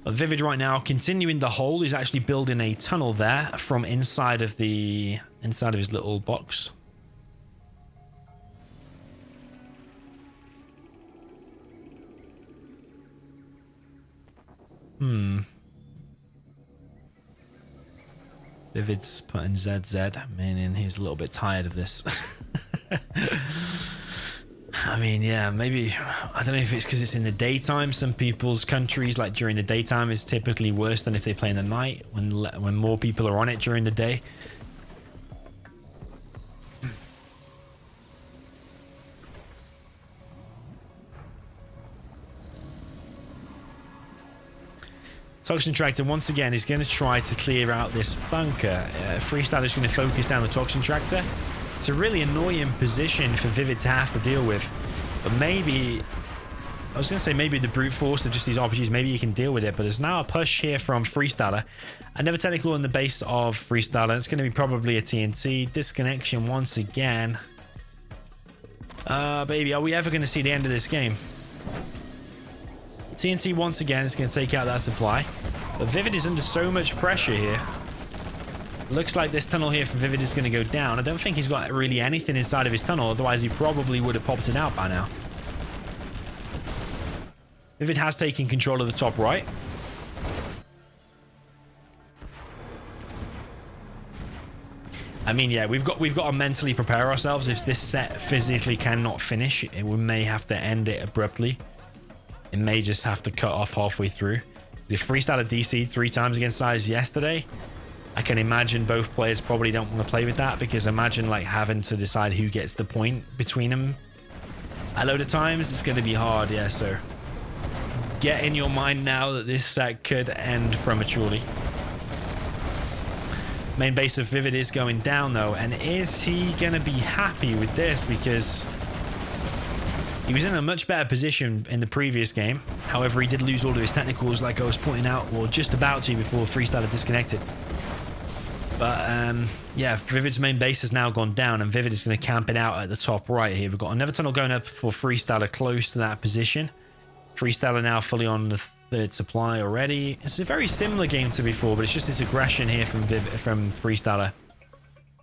Speaker 1: But ViViD right now continuing the hold. He's actually building a tunnel there from inside of his little box. ViViD's putting ZZ. Meaning he's a little bit tired of this. I mean, yeah, maybe, I don't know if it's because it's in the daytime. Some people's countries, like during the daytime, is typically worse than if they play in the night, when more people are on it during the day. Toxin Tractor, once again, is going to try to clear out this bunker. Freestyler is going to focus down the Toxin Tractor. It's a really annoying position for ViViD to have to deal with. But maybe, I was going to say maybe the brute force of just these RPGs, maybe you can deal with it. But there's now a push here from Freestyler. Another technical in the base of Freestyler. It's going to be probably a TNT. Disconnection once again. Baby, are we ever going to see the end of this game? TNT once again is going to take out that supply. But ViViD is under so much pressure here. Looks like this tunnel here for ViViD is going to go down. I don't think he's got really anything inside of his tunnel, otherwise he probably would have popped it out by now. ViViD has taken control of the top right. I mean, yeah, we've got to mentally prepare ourselves. If this set physically cannot finish, we may have to end it abruptly. It may just have to cut off halfway through. If Freestyler DC'd 3 times against Size yesterday, I can imagine both players probably don't want to play with that, because imagine like having to decide who gets the point between them a load of times. It's going to be hard, yeah. So get in your mind now that this set could end prematurely. Main base of ViViD is going down though, and is he going to be happy with this? Because he was in a much better position in the previous game. However, he did lose all of his technicals, like I was pointing out, or just about to, before Freestyler disconnected. But yeah, ViViD's main base has now gone down, and ViViD is going to camp it out at the top right here. We've got another tunnel going up for Freestyler close to that position. Freestyler now fully on the 3rd supply already. It's a very similar game to before, but it's just this aggression here from Freestyler.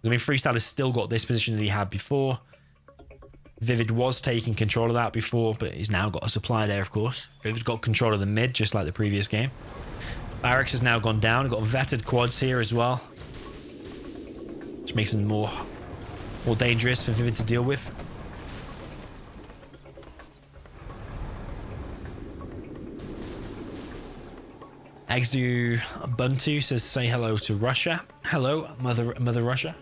Speaker 1: I mean, Freestyler's still got this position that he had before. ViViD was taking control of that before, but he's now got a supply there, of course. ViViD got control of the mid, just like the previous game. Barracks has now gone down. We've got vetted quads here as well, which makes them more dangerous for ViViD to deal with. Exdu Ubuntu says, say hello to Russia. Hello, Mother Russia.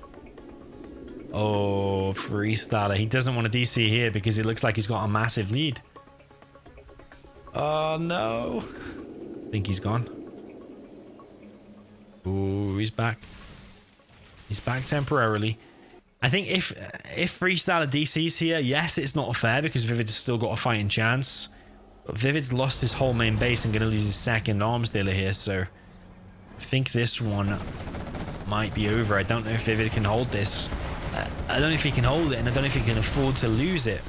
Speaker 1: Oh, Freestyler. He doesn't want to DC here because it looks like he's got a massive lead. Oh, no. I think he's gone. Ooh, he's back. He's back temporarily. I think if Freestyler DCs here, yes, it's not fair because ViVid's still got a fighting chance. But ViVid's lost his whole main base and going to lose his second arms dealer here, so I think this one might be over. I don't know if ViViD can hold this. I don't know if he can hold it, and I don't know if he can afford to lose it.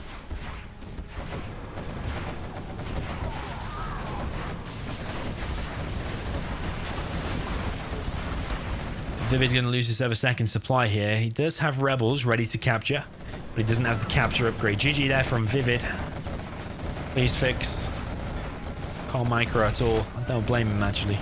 Speaker 1: ViViD going to lose his other second supply here. He does have rebels ready to capture, but he doesn't have the capture upgrade. GG there from ViViD. Please fix. Can't micro at all. I don't blame him, actually.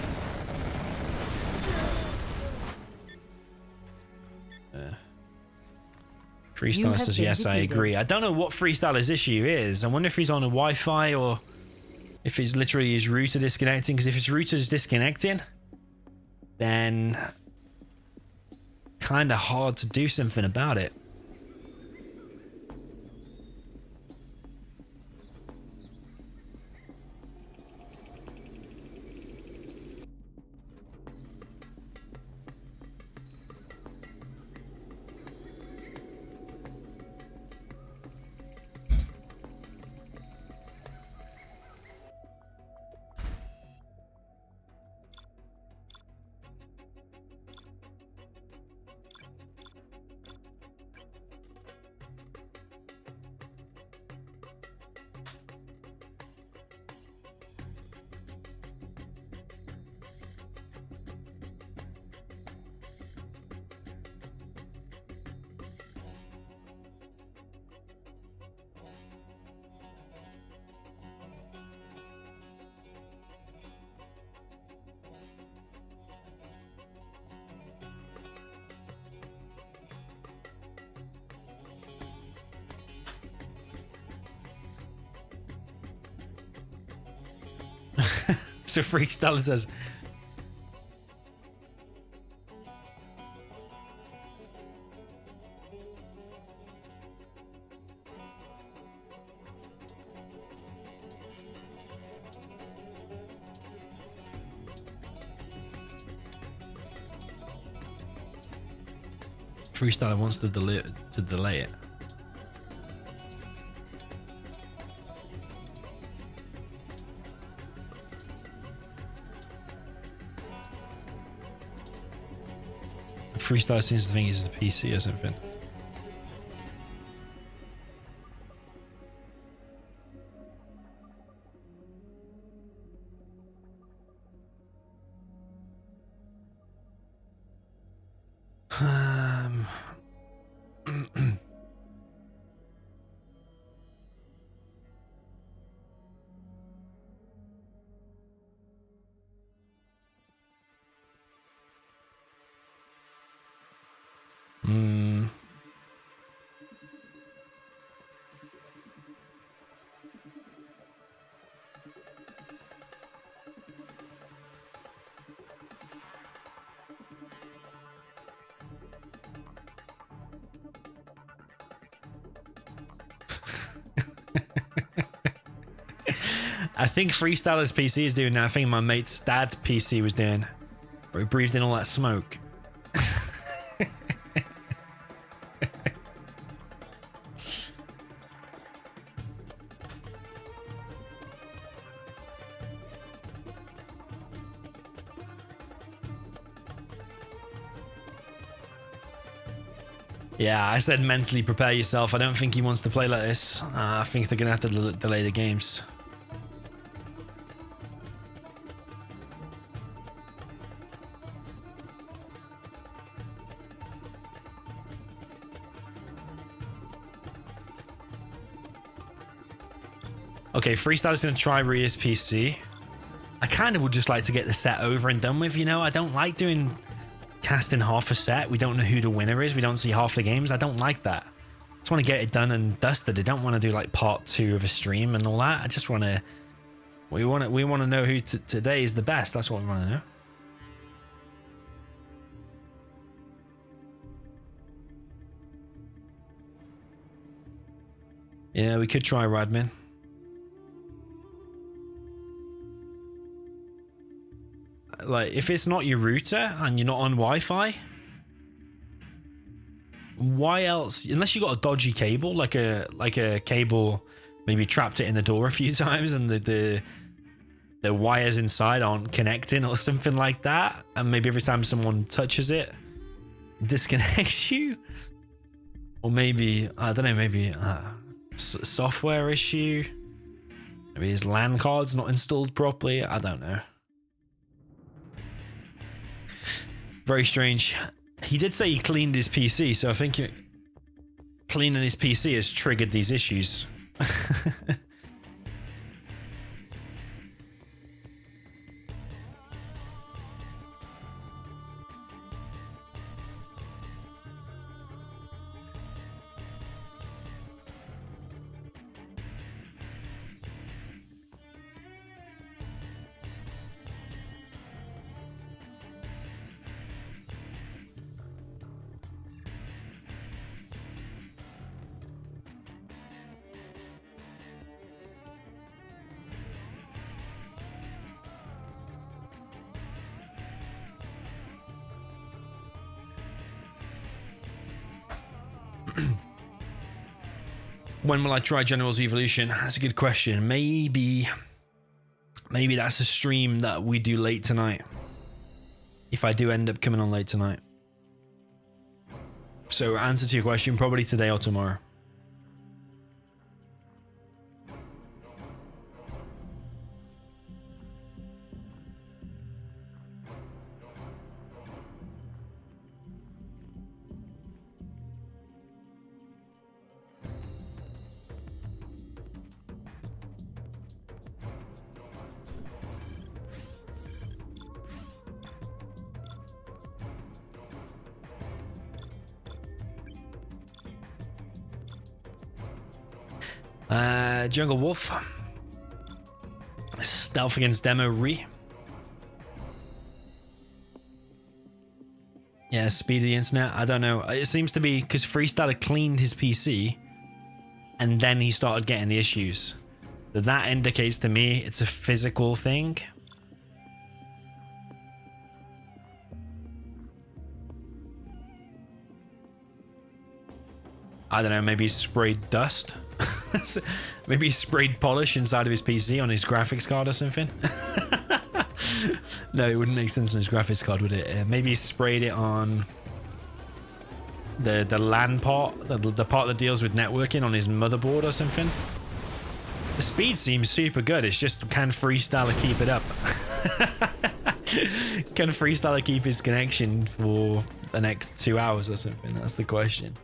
Speaker 1: Freestyler says, yes, I agree. I don't know what Freestyler's issue is. I wonder if he's on a Wi-Fi or if it's literally his router disconnecting. Because if his router's disconnecting, then kind of hard to do something about it. So Freestyler says, Freestyler wants to delay it. Freestyler seems to think it's a PC or something. I think Freestyler's PC is doing that. I think my mate's dad's PC was doing, where he breathed in all that smoke. Yeah, I said mentally prepare yourself. I don't think he wants to play like this. I think they're going to have to delay the games. Okay, Freestyler's going to try Ria's PC. I kind of would just like to get the set over and done with, you know? I don't like doing casting half a set. We don't know who the winner is. We don't see half the games. I don't like that. I just want to get it done and dusted. I don't want to do like part 2 of a stream and all that. I just want to... We want to know who today is the best. That's what we want to know. Yeah, we could try Radmin. Like, if it's not your router and you're not on Wi-Fi, why else? Unless you got a dodgy cable, like a cable, maybe trapped it in the door a few times, and the wires inside aren't connecting or something like that, and maybe every time someone touches it, it disconnects you, or maybe I don't know, maybe software issue. Maybe his LAN card's not installed properly. I don't know. Very strange. He did say he cleaned his PC, so I think cleaning his PC has triggered these issues. When will I try General's Evolution? That's a good question. Maybe that's a stream that we do late tonight. If I do end up coming on late tonight. So answer to your question, probably today or tomorrow. Jungle Wolf. Stealth against Demo Re. Yeah, speed of the internet. I don't know. It seems to be because Freestyler cleaned his PC and then he started getting the issues. So that indicates to me it's a physical thing. I don't know, maybe he sprayed dust. Maybe he sprayed polish inside of his PC on his graphics card or something. No, it wouldn't make sense on his graphics card, would it? Maybe he sprayed it on the LAN part, the part that deals with networking on his motherboard or something. The speed seems super good. It's just, can Freestyler keep it up? Can Freestyler keep his connection for the next 2 hours or something? That's the question.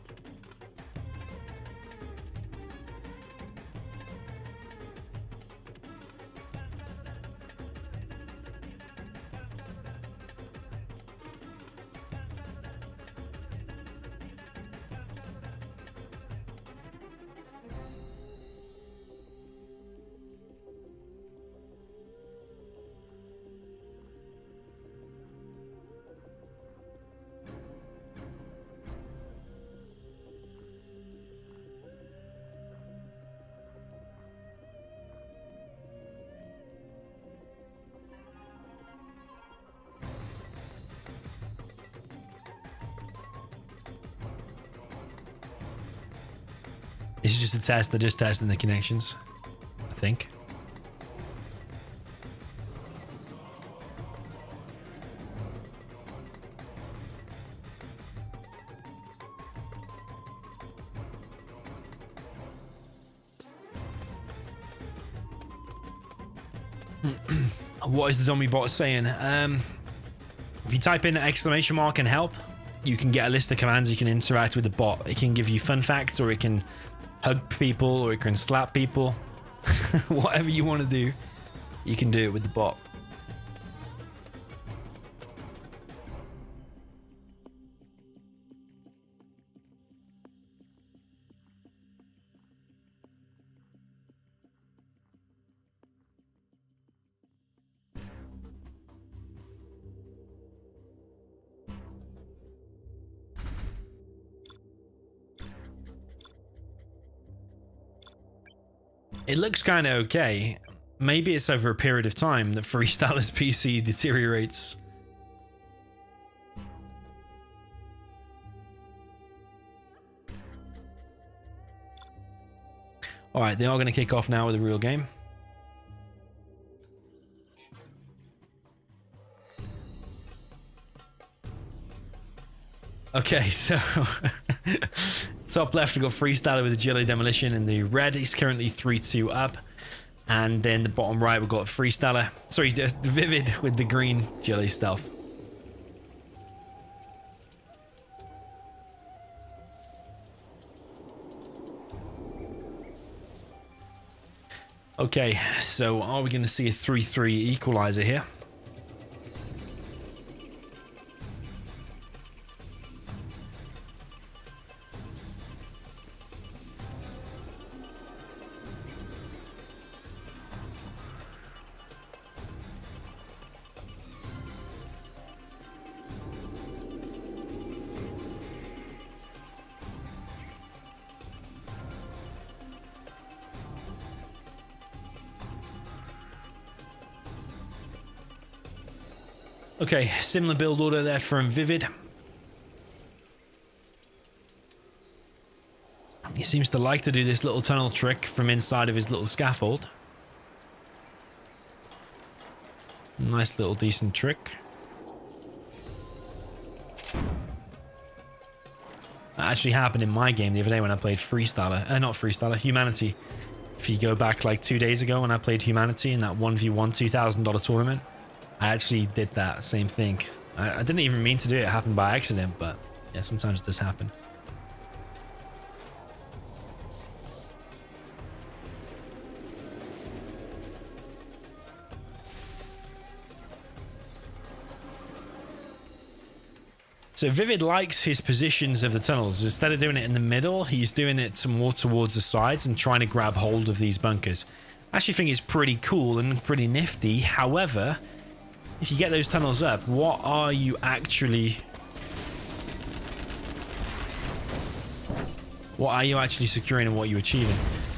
Speaker 1: This is just a test. They're just testing the connections, I think. What is the dummy bot saying? If you type in exclamation mark and help, you can get a list of commands. You can interact with the bot. It can give you fun facts, or it can hug people, or it can slap people. Whatever you want to do, you can do it with the bot. It looks kind of okay. Maybe it's over a period of time that Freestyler's PC deteriorates. Alright, they are going to kick off now with a real game. Okay, so top left, we've got Freestyler with Agility Demolition in the red. He's currently 3-2 up. And then the bottom right, we've got Freestyler. Sorry, the ViViD with the green Jelly Stealth. Okay, so are we going to see a 3-3 equalizer here? Okay, similar build order there from ViViD. This Seems to like to do this little tunnel trick from inside of his little scaffold. Nice little decent trick. That actually happened in my game the other day when I played Freestyler. Not Freestyler, Humanity. If you go back like 2 days ago when I played Humanity in that 1v1 $2,000 tournament, I actually did that same thing. I didn't even mean to do it. It happened by accident, but yeah, sometimes it does happen. So ViViD likes his positions of the tunnels. Instead of doing it in the middle, he's doing it more towards the sides and trying to grab hold of these bunkers. I actually think it's pretty cool and pretty nifty. However, if you get those tunnels up, what are you actually securing and what are you achieving?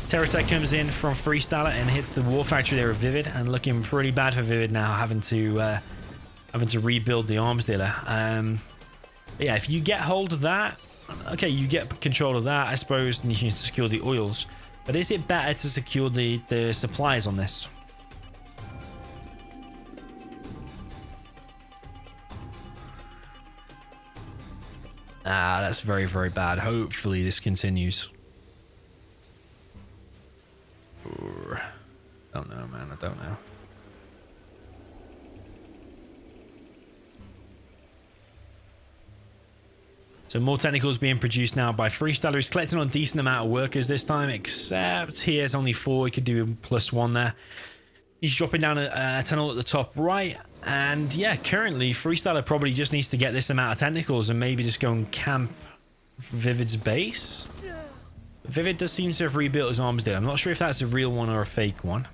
Speaker 1: TerraTech comes in from Freestyler and hits the war factory there of ViViD, and looking pretty bad for ViViD now, having to rebuild the arms dealer. Yeah, if you get hold of that, okay, you get control of that, I suppose, and you can secure the oils. But is it better to secure the supplies on this? Ah, that's very, very bad. Hopefully this continues. Don't know, man. I don't know. So more technicals being produced now by Freestyler. He's collecting on a decent amount of workers this time, except he has only 4. He could do +1 there. He's dropping down a tunnel at the top right. And yeah, currently Freestyler probably just needs to get this amount of technicals and maybe just go and camp ViViD's base. ViViD does seem to have rebuilt his arms there. I'm not sure if that's a real one or a fake one.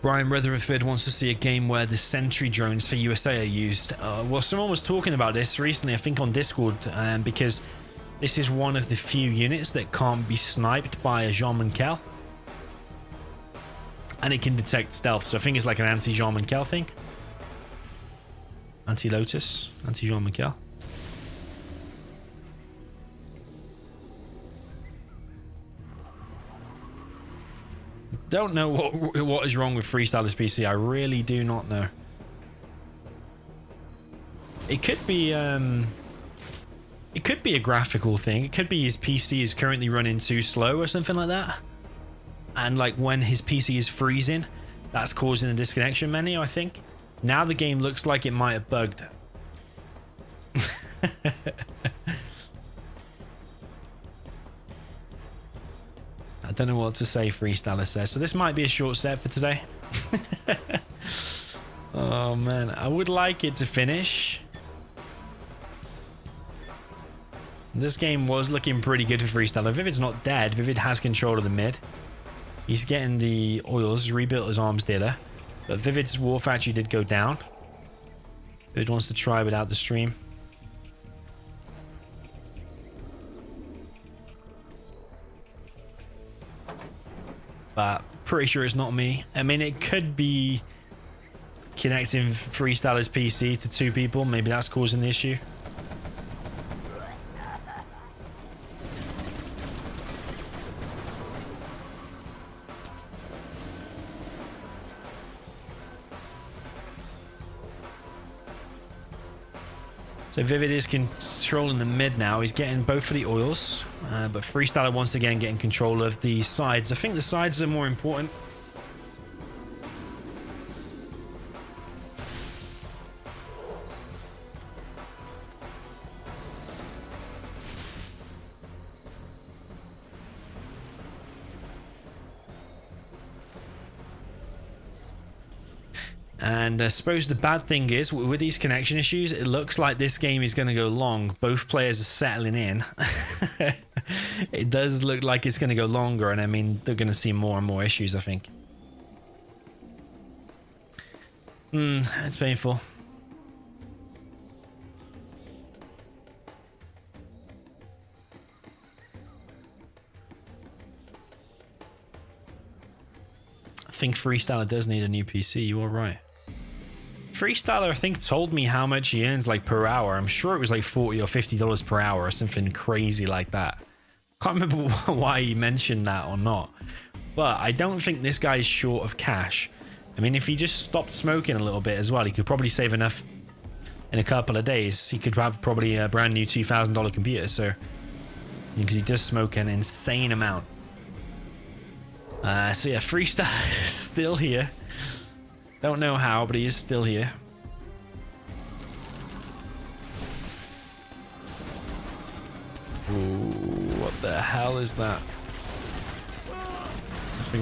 Speaker 1: Brian Rutherford wants to see a game where the sentry drones for USA are used. Well, someone was talking about this recently, I think on Discord, because this is one of the few units that can't be sniped by a Jean Mankel. And it can detect stealth, so I think it's like an anti-Jean Mankel thing. Anti-Lotus, anti-Jean Mankel. Don't know what is wrong with Freestyler's PC. I really do not know. It could be a graphical thing. It could be his PC is currently running too slow or something like that. And like when his PC is freezing, that's causing a disconnection menu, I think. Now the game looks like it might have bugged. I don't know what to say, Freestyler says. So this might be a short set for today. Oh man, I would like it to finish. This game was looking pretty good for Freestyler. ViViD's not dead. ViViD has control of the mid. He's getting the oils, rebuilt his arms dealer. But ViViD's war factory did go down. ViViD wants to try without the stream. But pretty sure it's not me. I mean, it could be connecting Freestyler's PC to 2 people. Maybe that's causing the issue. So ViViD is controlling the mid now. He's getting both of the oils, but Freestyler once again getting control of the sides. I think the sides are more important. And I suppose the bad thing is, with these connection issues, it looks like this game is going to go long. Both players are settling in. It does look like it's going to go longer, and I mean, they're going to see more and more issues, I think. It's painful. think Freestyler does need a new PC. You are right. Freestyler, I think, told me how much he earns like per hour. I'm sure it was like $40 or $50 per hour or something crazy like that. Can't remember why he mentioned that or not. But I don't think this guy is short of cash. I mean, if he just stopped smoking a little bit as well, he could probably save enough in a couple of days. He could have probably a brand new $2,000 computer. So, because he does smoke an insane amount. So yeah, Freestyler is still here. Don't know how, but he is still here. Ooh, what the hell is that? I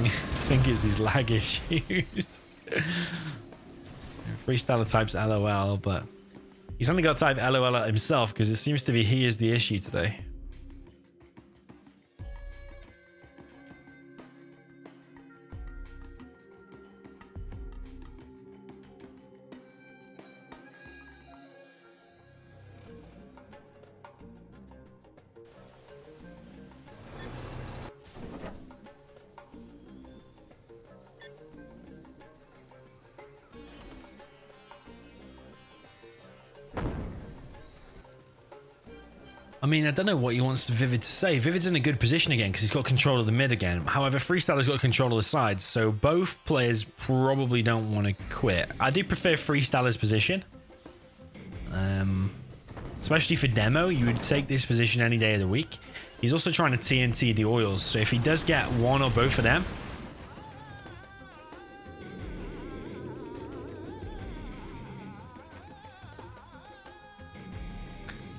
Speaker 1: think it's his lag issues. Freestyler types LOL, but he's only got to type LOL at himself because it seems to be he is the issue today. I mean, I don't know what he wants ViViD to say. ViViD's in a good position again because he's got control of the mid again. However, Freestyler's got control of the sides, so both players probably don't want to quit. I do prefer Freestyler's position. Especially for demo, you would take this position any day of the week. He's also trying to TNT the oils, so if he does get one or both of them,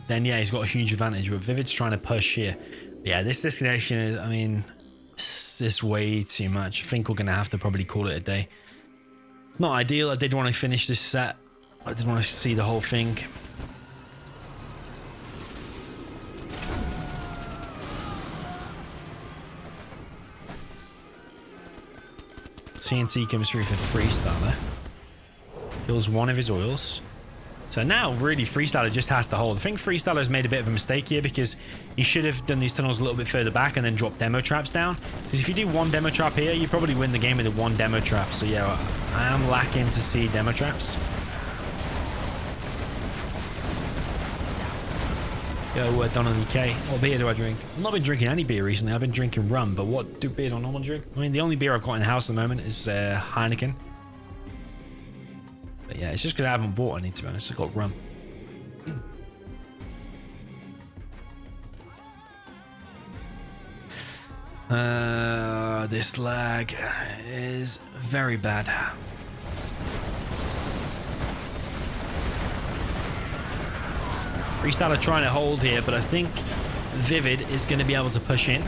Speaker 1: then yeah, he's got a huge advantage. But ViViD's trying to push here. Yeah, this disconnection is, I mean, it's just way too much. I think we're going to have to probably call it a day. It's not ideal. I did want to finish this set. I did want to see the whole thing. TNT comes through for Freestyler. Kills one of his oils. So now, really, Freestyler just has to hold. I think Freestyler's made a bit of a mistake here because he should have done these tunnels a little bit further back and then dropped demo traps down. Because if you do one demo trap here, you probably win the game with the one demo trap. So yeah, I am lacking to see demo traps. Yo, Donald EK. What beer do I drink? I've not been drinking any beer recently. I've been drinking rum, but what do beer do I normally drink? I mean, the only beer I've got in the house at the moment is Heineken. But yeah, it's just because I haven't bought any, to be honest. I've got rum. This lag is very bad. Freestyler trying to hold here, but I think ViViD is going to be able to push in.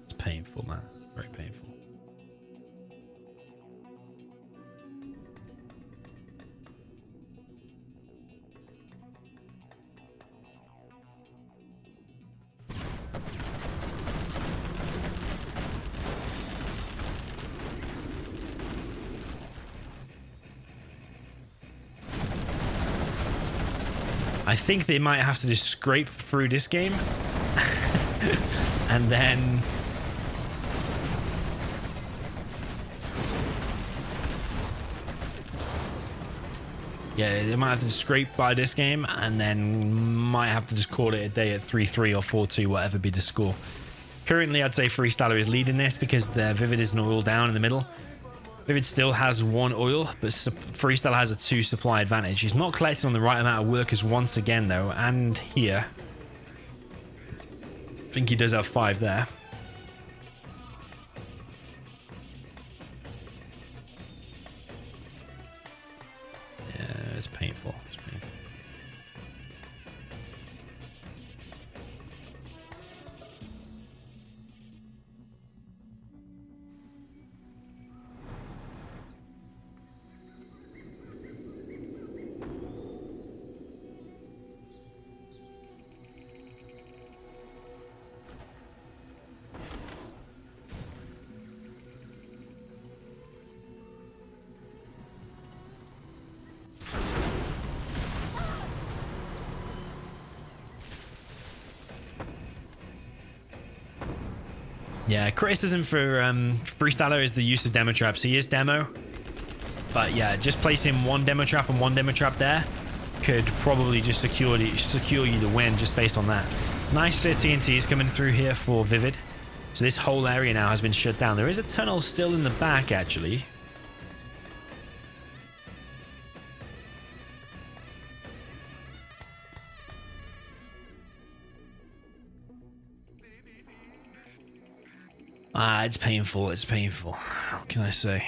Speaker 1: It's painful, man. Very painful. I think they might have to just scrape through this game and then yeah, they might have to scrape by this game and then might have to just call it a day at 3-3 or 4-2, whatever be the score. Currently, I'd say Freestyler is leading this because the ViViD is an oil down in the middle. ViViD still has one oil, but Freestyler has a 2 supply advantage. He's not collecting on the right amount of workers once again, though, and here. I think he does have 5 there. Yeah, it's painful. It's painful. Yeah, criticism for Freestyler is the use of demo traps. He is demo, but yeah, just placing one demo trap and one demo trap there could probably just secure you the win just based on that. Nice TNTs coming through here for ViViD. So this whole area now has been shut down. There is a tunnel still in the back, actually. It's painful. It's painful. What can I say?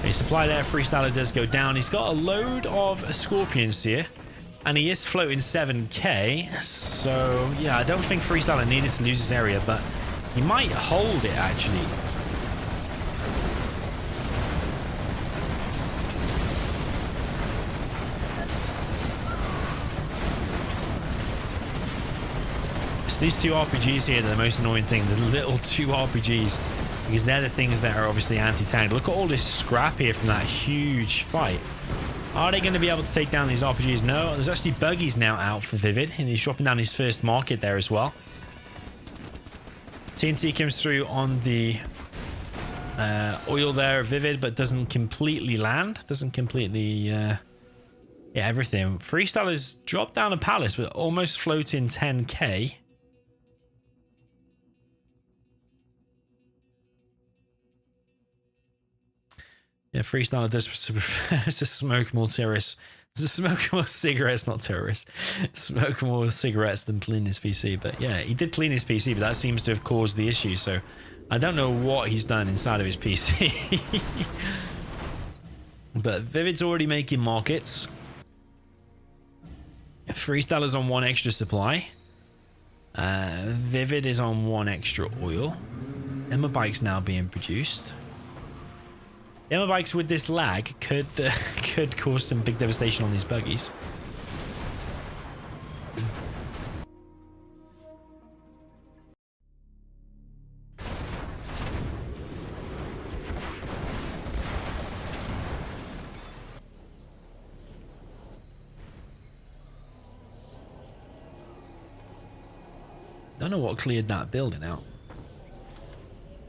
Speaker 1: A supply there. Freestyler does go down. He's got a load of scorpions here, and he is floating 7k. So yeah, I don't think Freestyler needed to lose this area, but he might hold it actually. These two RPGs here are the most annoying thing, the little two RPGs, because they're the things that are obviously anti-tanked. Look at all this scrap here from that huge fight. Are they going to be able to take down these RPGs? No, there's actually buggies now out for ViViD, and he's dropping down his first market there as well. TNT comes through on the oil there of ViViD, but doesn't completely land, doesn't completely... yeah, everything. Freestyler's dropped down a palace, but almost floating 10k. Yeah, Freestyler does to smoke more terrorists. To smoke more cigarettes, not terrorists. Smoke more cigarettes than clean his PC. But yeah, he did clean his PC, but that seems to have caused the issue. So I don't know what he's done inside of his PC. But ViViD's already making markets. Freestyler's on one extra supply. ViViD is on one extra oil. Emma bikes now being produced. Emma bikes with this lag could cause some big devastation on these buggies. Don't know what cleared that building out.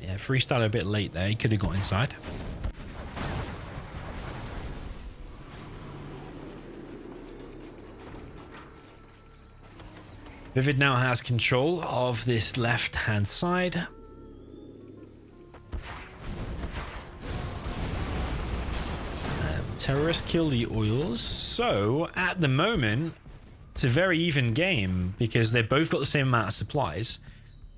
Speaker 1: Yeah, Freestyler a bit late there. He could have got inside. ViViD now has control of this left-hand side. Terrorists kill the oils. So, at the moment, it's a very even game because they've both got the same amount of supplies.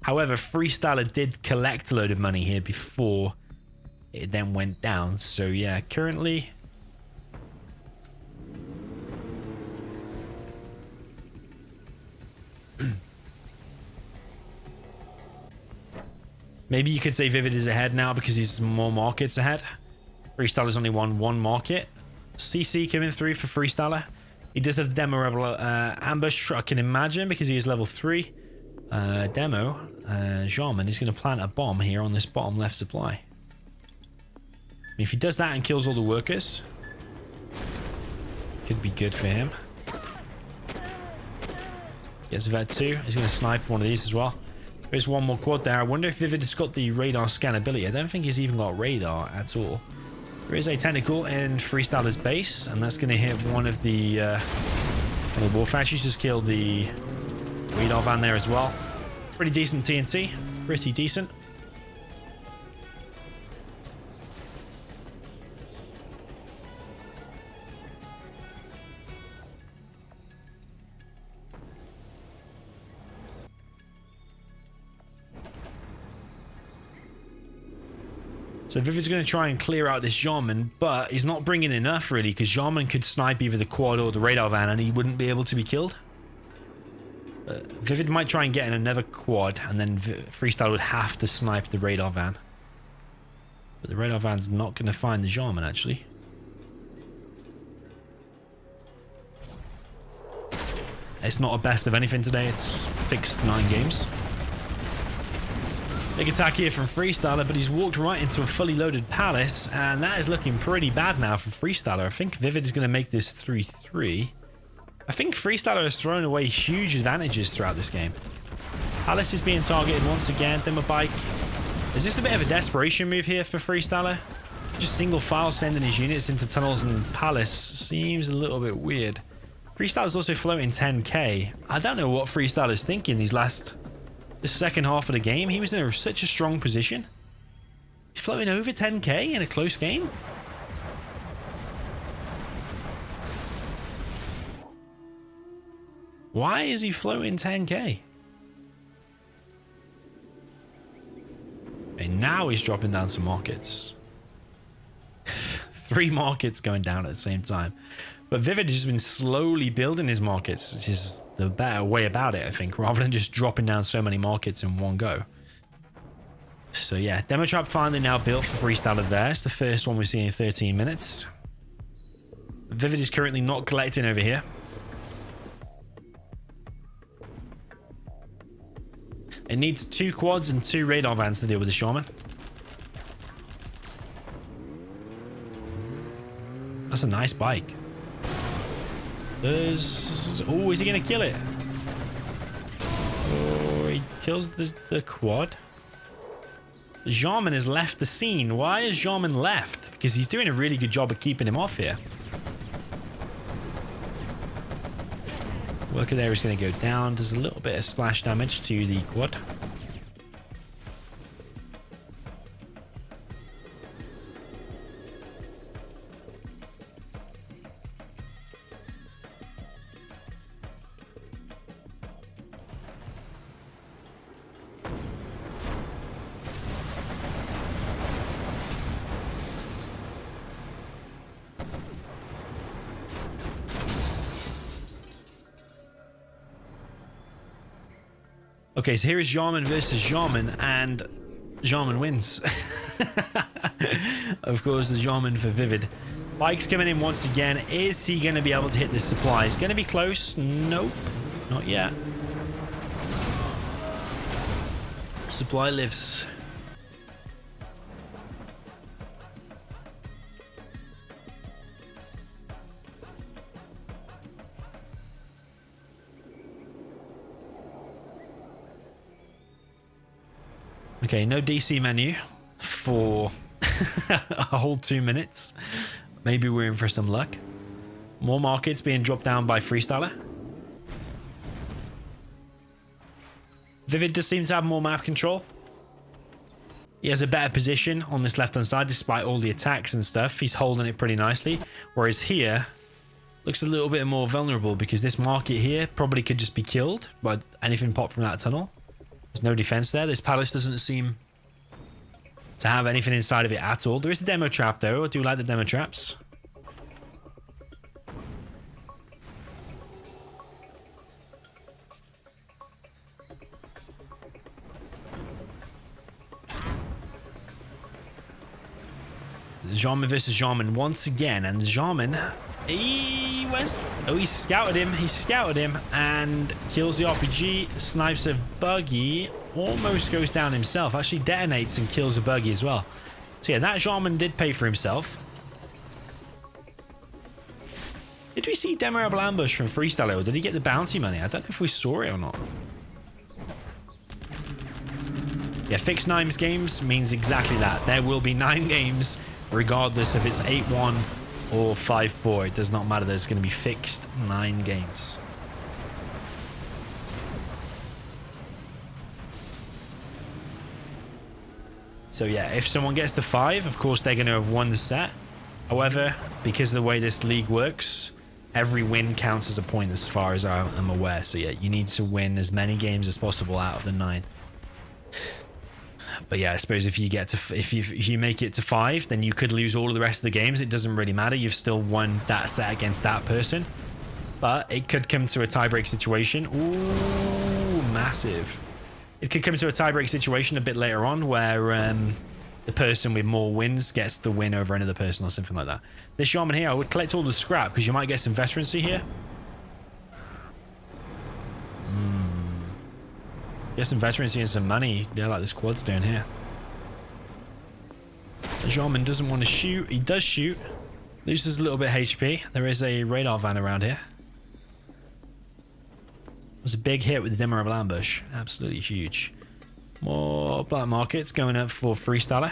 Speaker 1: However, Freestyler did collect a load of money here before it then went down. So, yeah, currently... Maybe you could say ViViD is ahead now because he's more markets ahead. Freestyler's only won one market. CC coming through for Freestyler. He does have the demo rebel ambush, I can imagine, because he is level 3. Demo, Jarman is going to plant a bomb here on this bottom left supply. If he does that and kills all the workers, could be good for him. Gets a vet 2. He's going to snipe one of these as well. There's one more quad there. I wonder if ViViD has got the radar scan ability. I don't think he's even got radar at all. There is a technical in Freestyler's base, and that's going to hit one of the war factories. Just killed the radar van there as well. Pretty decent TNT. Pretty decent. So ViViD's going to try and clear out this Jarman, but he's not bringing enough really, because Jarman could snipe either the quad or the radar van and he wouldn't be able to be killed. ViViD might try and get in another quad, and then Freestyler would have to snipe the radar van. But the radar van's not going to find the Jarman actually. It's not a best of anything today, it's fixed 9 games. Big attack here from Freestyler, but he's walked right into a fully loaded Palace, and that is looking pretty bad now for Freestyler. I think ViViD is going to make this 3-3. I think Freestyler has thrown away huge advantages throughout this game. Palace is being targeted once again. Then my bike. Is this a bit of a desperation move here for Freestyler? Just single file sending his units into tunnels, and Palace seems a little bit weird. Freestyler's also floating 10k. I don't know what Freestyler's thinking this second half of the game. He was in such a strong position. He's floating over 10k in a close game. Why is he floating 10k? And now he's dropping down some markets. 3 markets going down at the same time. But ViViD has just been slowly building his markets, which is the better way about it, I think, rather than just dropping down so many markets in one go. So yeah, Demo Trap finally now built for Freestyler there. It's the first one we've seen in 13 minutes. ViViD is currently not collecting over here. It needs 2 quads and 2 radar vans to deal with the Shaman. That's a nice bike. Oh, is he going to kill it? Oh, he kills the quad. Jarman has left the scene. Why has Jarman left? Because he's doing a really good job of keeping him off here. Worker there is going to go down. Does a little bit of splash damage to the quad. Okay, so here is Jarman versus Jarman, and Jarman wins. Of course, the Jarman for ViViD. Bike's coming in once again. Is he going to be able to hit this supply? It's going to be close. Nope, not yet. Supply lives. Okay, no DC menu for a whole 2 minutes. Maybe we're in for some luck. More markets being dropped down by Freestyler. ViViD does seem to have more map control. He has a better position on this left-hand side despite all the attacks and stuff. He's holding it pretty nicely. Whereas here, looks a little bit more vulnerable because this market here probably could just be killed by anything pop from that tunnel. There's no defense there. This palace doesn't seem to have anything inside of it at all. There is the demo trap though. I do like the demo traps. Jarman versus Jarman once again, and Jarman, he scouted him. He scouted him and kills the RPG, snipes a buggy, almost goes down himself, actually detonates and kills a buggy as well. So yeah, that Jarman did pay for himself. Did we see Demorable Ambush from Freestyler, or did he get the bounty money? I don't know if we saw it or not. Yeah, fixed 9 games means exactly that. There will be 9 games, regardless if it's 8-1 or 5-4. It does not matter. There's going to be fixed 9 games. So yeah, if someone gets to 5, of course they're going to have won the set. However, because of the way this league works, every win counts as a point as far as I'm aware. So yeah, you need to win as many games as possible out of the 9. But yeah, I suppose if you get to if you make it to 5, then you could lose all of the rest of the games. It doesn't really matter. You've still won that set against that person. But it could come to a tiebreak situation. Ooh, massive. It could come to a tiebreak situation a bit later on where the person with more wins gets the win over another person or something like that. This Shaman here, I would collect all the scrap because you might get some veterancy here. Get some veterans and some money. Yeah, like this quad's doing here. Jarman doesn't want to shoot. He does shoot. Loses a little bit of HP. There is a radar van around here. It was a big hit with the Demerable ambush. Absolutely huge. More black markets going up for Freestyler.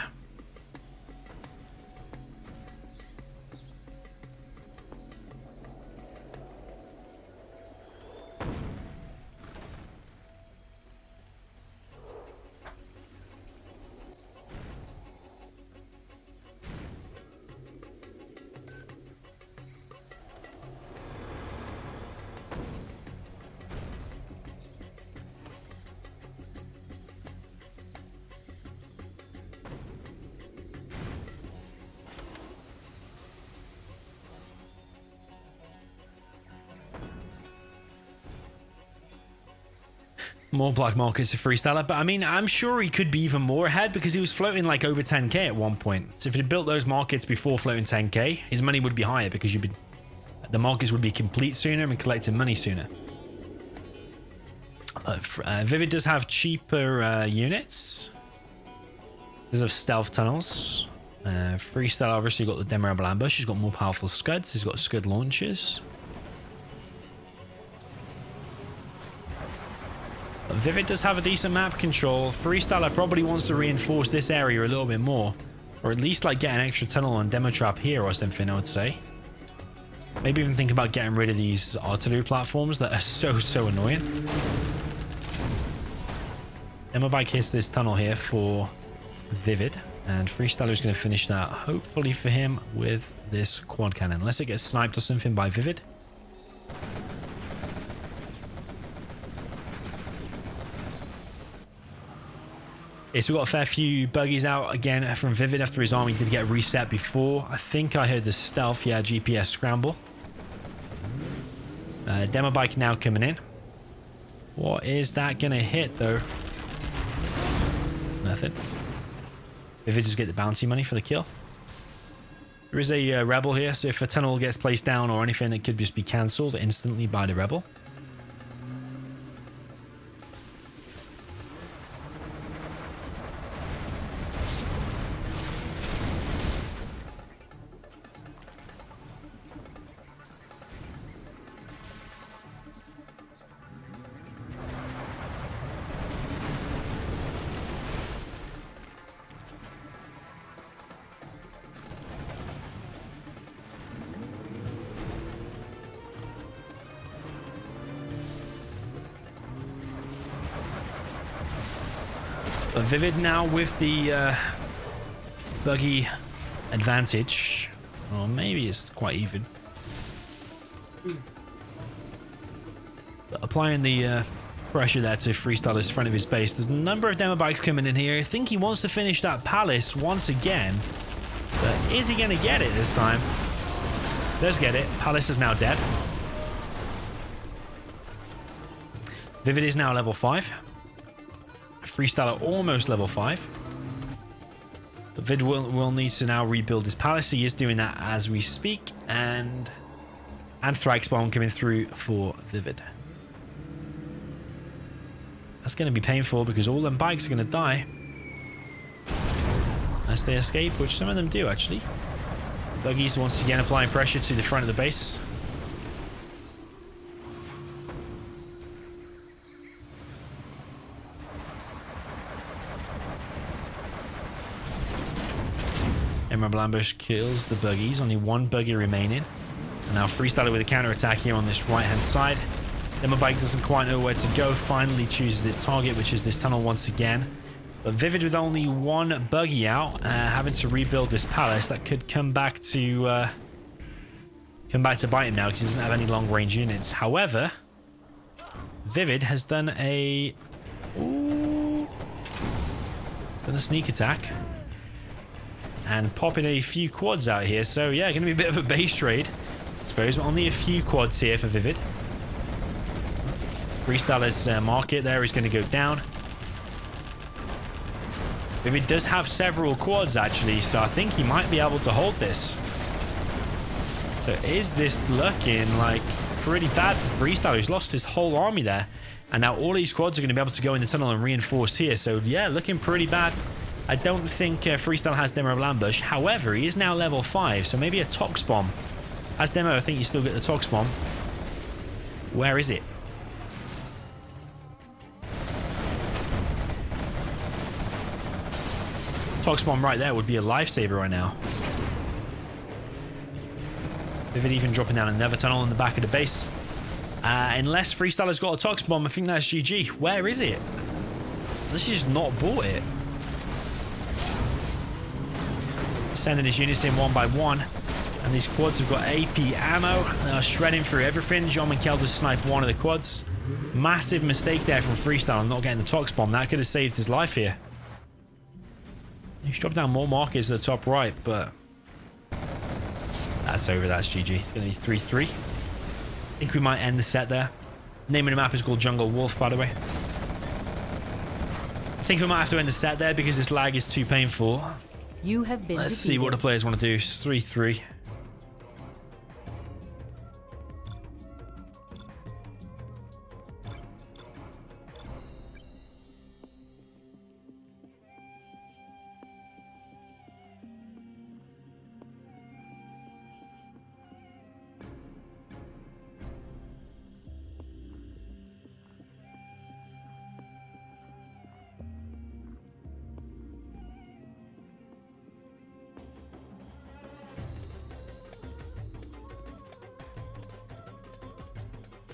Speaker 1: More black markets of Freestyler, but I mean, I'm sure he could be even more ahead because he was floating like over 10k at one point. So if he'd built those markets before floating 10k, his money would be higher because the markets would be complete sooner and collecting money sooner. ViViD does have cheaper units. There's of stealth tunnels. Freestyler obviously got the Demerable ambush. He's got more powerful scuds. He's got scud launchers. ViViD does have a decent map control. Freestyler probably wants to reinforce this area a little bit more. Or at least like get an extra tunnel on Demo Trap here or something, I would say. Maybe even think about getting rid of these artillery platforms that are so annoying. Demo Bike hits this tunnel here for ViViD. And Freestyler is going to finish that, hopefully for him, with this quad cannon. Unless it gets sniped or something by ViViD. Okay, so we've got a fair few buggies out again from ViViD after his army did get reset before. I think I heard the stealth, yeah, GPS scramble. Demo Bike now coming in. What is that going to hit, though? Nothing. ViViD just get the bounty money for the kill. There is a rebel here, so if a tunnel gets placed down or anything, it could just be cancelled instantly by the rebel. ViViD now with the buggy advantage. Or maybe it's quite even. But applying the pressure there to Freestyler's front of his base. There's a number of demo bikes coming in here. I think he wants to finish that palace once again. But is he going to get it this time? Does get it. Palace is now dead. ViViD is now level 5. Freestyler almost level 5. But ViViD will need to now rebuild his palace. He is doing that as we speak. And Anthrax Bomb coming through for ViViD. That's going to be painful because all them bikes are going to die. Unless they escape, which some of them do actually. Buggies once again applying pressure to the front of the base. Emerald Ambush kills the buggies. Only one buggy remaining. And now Freestyler with a counter attack here on this right hand side. Then my bike doesn't quite know where to go. Finally chooses its target, which is this tunnel once again. But ViViD with only one buggy out, having to rebuild this palace. That could come back to bite him now because he doesn't have any long range units. However, ViViD has done a sneak attack. And popping a few quads out here. So yeah, going to be a bit of a base trade, I suppose. But only a few quads here for ViViD. Freestyler's market there is going to go down. ViViD does have several quads actually, so I think he might be able to hold this. So is this looking like pretty bad for Freestyler? He's lost his whole army there. And now all these quads are going to be able to go in the tunnel and reinforce here. So yeah, looking pretty bad. I don't think Freestyler has Demo Ambush. However, he is now level 5, so maybe a Tox Bomb. As Demo, I think you still get the Tox Bomb. Where is it? Tox Bomb right there would be a lifesaver right now. ViViD even dropping down another tunnel in the back of the base. Unless Freestyler's got a Tox Bomb, I think that's GG. Where is it? This is just not bought it. Sending his units in one by one. And these quads have got AP ammo. They are shredding through everything. John Mikel just sniped one of the quads. Massive mistake there from Freestyler not getting the Tox Bomb. That could have saved his life here. He's dropped down more markers at the top right, but that's over. That's GG. It's going to be 3-3. I think we might end the set there. Name of the map is called Jungle Wolf, by the way. I think we might have to end the set there because this lag is too painful.
Speaker 2: You have been
Speaker 1: Let's see what the players want to do. 3-3.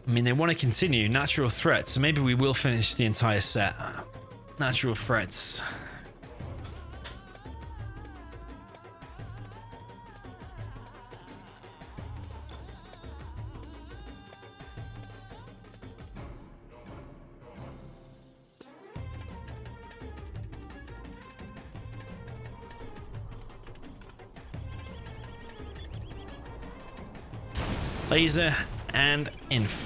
Speaker 1: I mean, they want to continue natural threats, so maybe we will finish the entire set. Natural threats. Laser and Inf.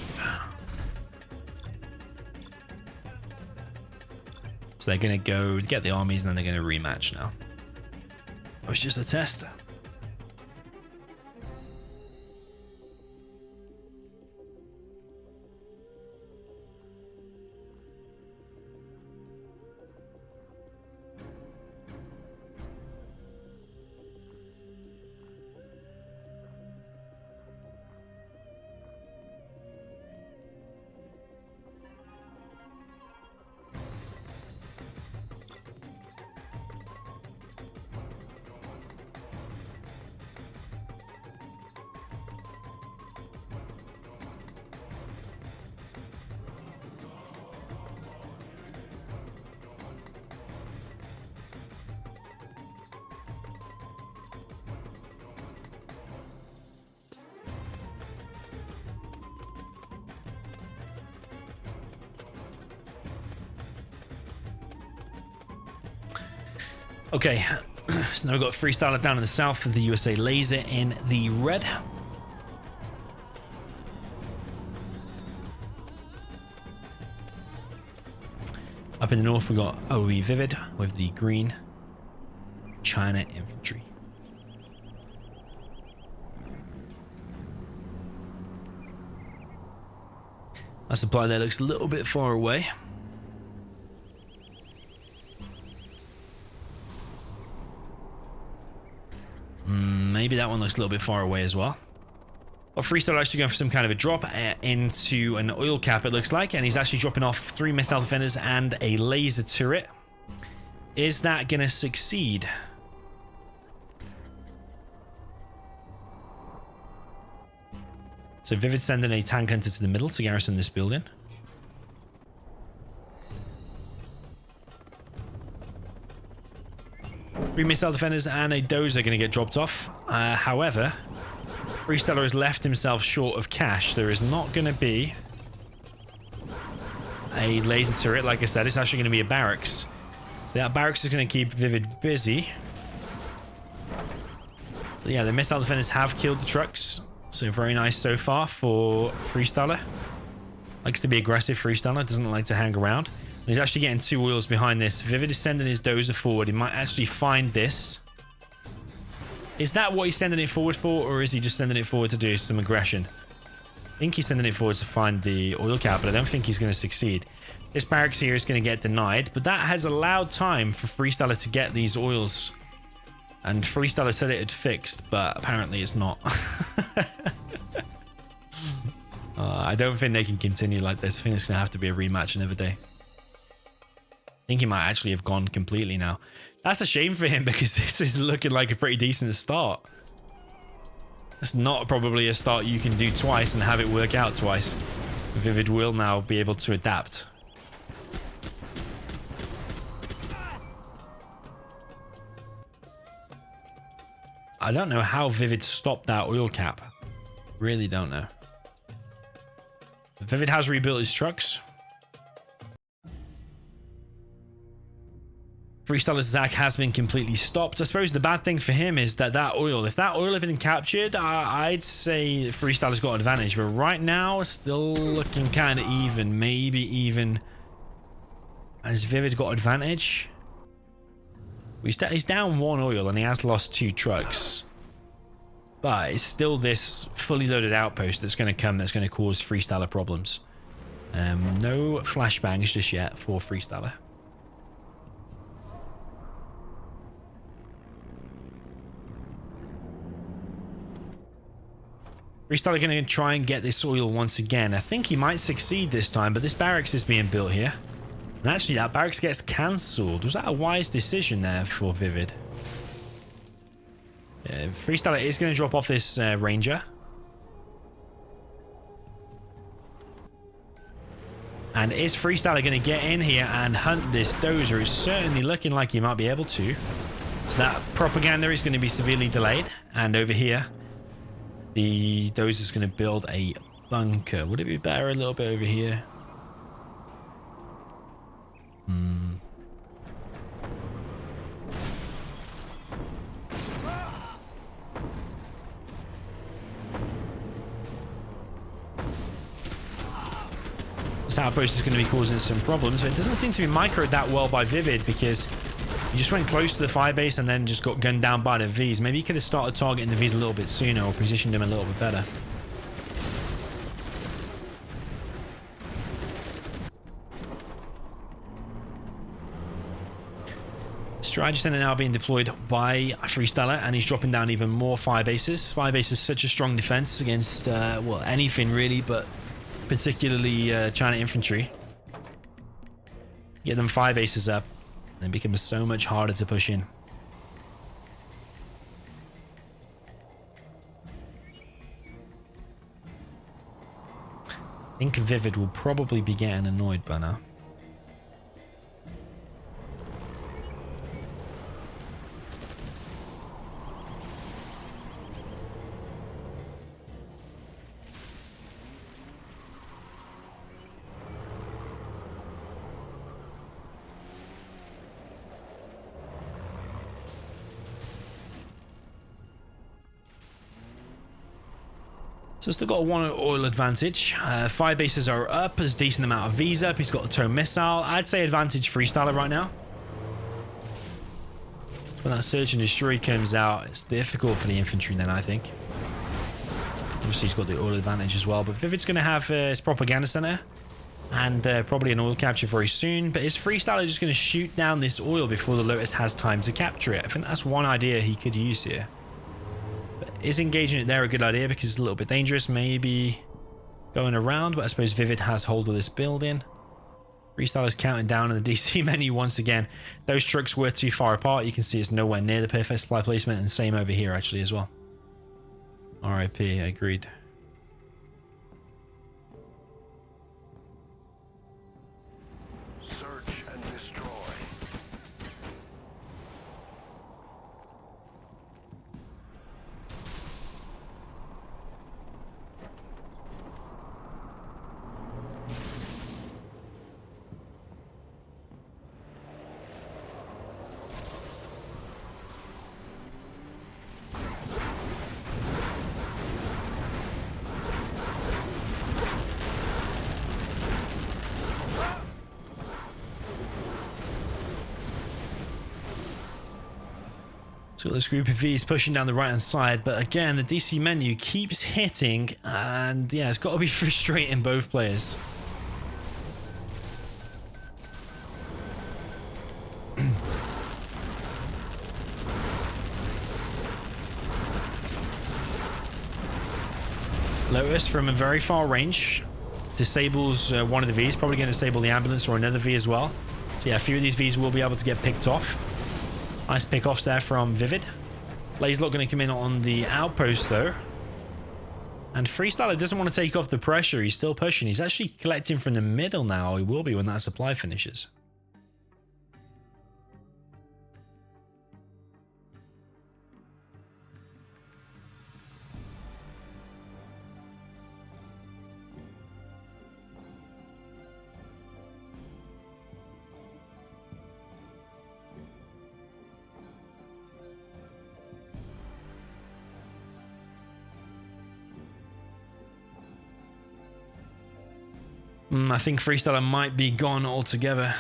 Speaker 1: So they're going to go get the armies and then they're going to rematch now. It was just a test. Okay, so now we've got Freestyler down in the south for the USA Laser in the red. Up in the north, we got OE ViViD with the green China infantry. That supply there looks a little bit far away. Maybe that one looks a little bit far away as well. But Freestyler actually going for some kind of a drop into an oil cap, it looks like, and he's actually dropping off 3 missile defenders and a laser turret. Is that going to succeed? So ViViD sending a tank hunter to the middle to garrison this building. Three missile defenders and a dozer are going to get dropped off. However, Freestyler has left himself short of cash. There is not going to be a laser turret. Like I said, it's actually going to be a barracks. So that barracks is going to keep ViViD busy. But yeah, the missile defenders have killed the trucks. So very nice so far for Freestyler. Likes to be aggressive, Freestyler. Doesn't like to hang around. He's actually getting 2 wheels behind this. ViViD is sending his dozer forward. He might actually find this. Is that what he's sending it forward for, or is he just sending it forward to do some aggression? think he's sending it forward to find the oil cap, but I don't think he's going to succeed. This barracks here is going to get denied, but that has allowed time for Freestyler to get these oils. And Freestyler said it had fixed, but apparently it's not. I don't think they can continue like this. I think it's going to have to be a rematch another day. I think he might actually have gone completely now. That's a shame for him because this is looking like a pretty decent start. It's not probably a start you can do twice and have it work out twice. ViViD will now be able to adapt. I don't know how ViViD stopped that oil cap. Really don't know. ViViD has rebuilt his trucks. Freestyler's attack has been completely stopped. I suppose the bad thing for him is that oil, if that oil had been captured, I'd say Freestyler's got advantage. But right now, still looking kind of even. Maybe even. Has ViViD got advantage? He's down 1 oil and he has lost 2 trucks. But it's still this fully loaded outpost that's going to come that's going to cause Freestyler problems. No flashbangs just yet for Freestyler. Freestyler going to try and get this oil once again. I think he might succeed this time, but this barracks is being built here. And actually, that barracks gets cancelled. Was that a wise decision there for ViViD? Freestyler is going to drop off this ranger. And is Freestyler going to get in here and hunt this dozer? It's certainly looking like he might be able to. So that propaganda is going to be severely delayed. And over here, the dozer is going to build a bunker. Would it be better a little bit over here? This outpost is going to be causing some problems. But it doesn't seem to be microed that well by ViViD because he just went close to the fire base and then just got gunned down by the Vs. Maybe he could have started targeting the Vs a little bit sooner or positioned them a little bit better. Strategy center now being deployed by Freestyler, and he's dropping down even more fire bases. Fire base is such a strong defense against, well, anything really, but particularly China infantry. Get them fire bases up, and it becomes so much harder to push in. I think ViViD will probably be getting annoyed by now. So still got a 1 oil advantage. Fire bases are up. There's a decent amount of V's up. He's got a tow missile. I'd say advantage Freestyler right now. When that search and destroy comes out, it's difficult for the infantry then, I think. Obviously he's got the oil advantage as well. But ViViD's going to have his propaganda center. And probably an oil capture very soon. But is Freestyler just going to shoot down this oil before the Lotus has time to capture it? I think that's one idea he could use here. Is engaging it there a good idea because it's a little bit dangerous? Maybe going around, but I suppose ViViD has hold of this building. Freestyler's counting down in the DC menu once again. Those trucks were too far apart. You can see it's nowhere near the perfect supply placement, and same over here actually as well. RIP, agreed. So this group of V's pushing down the right hand side, but again the DC menu keeps hitting, and yeah, it's got to be frustrating both players. Lotus from a very far range disables one of the V's, probably going to disable the ambulance or another V as well. So yeah, a few of these V's will be able to get picked off. Nice pick-offs there from ViViD. Laserlock going to come in on the outpost though. And Freestyler doesn't want to take off the pressure. He's still pushing. He's actually collecting from the middle now. He will be when that supply finishes. I think Freestyler might be gone altogether.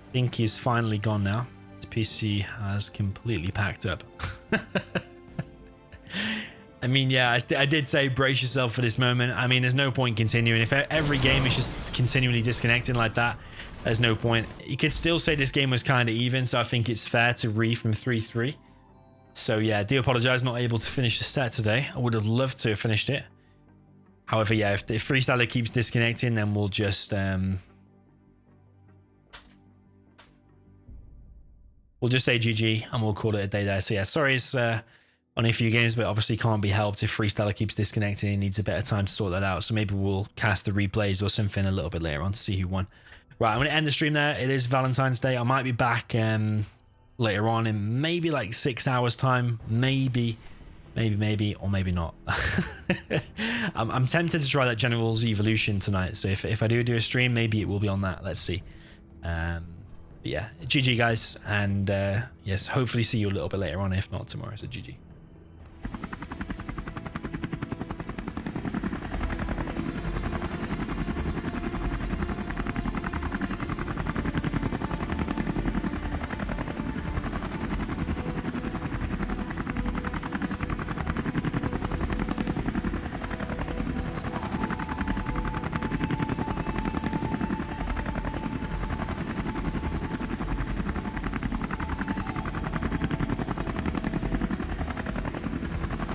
Speaker 1: I think he's finally gone now. His PC has completely packed up. I mean, yeah, I did say brace yourself for this moment. I mean, there's no point continuing. If every game is just continually disconnecting like that, there's no point. You could still say this game was kind of even, so I think it's fair to re from 3-3. So yeah, I do apologize, not able to finish the set today. I would have loved to have finished it. However, yeah, if Freestyler keeps disconnecting, then we'll just say GG and we'll call it a day there. So yeah, sorry, it's on a few games, but obviously can't be helped if Freestyler keeps disconnecting. He needs a bit of time to sort that out. So maybe we'll cast the replays or something a little bit later on to see who won. Right, I'm going to end the stream there. It is Valentine's Day. I might be back later on in maybe like 6 hours time. Maybe, or maybe not. I'm tempted to try that General's Evolution tonight. So if I do a stream, maybe it will be on that. Let's see. But yeah, GG guys. And yes, hopefully see you a little bit later on. If not tomorrow, so GG.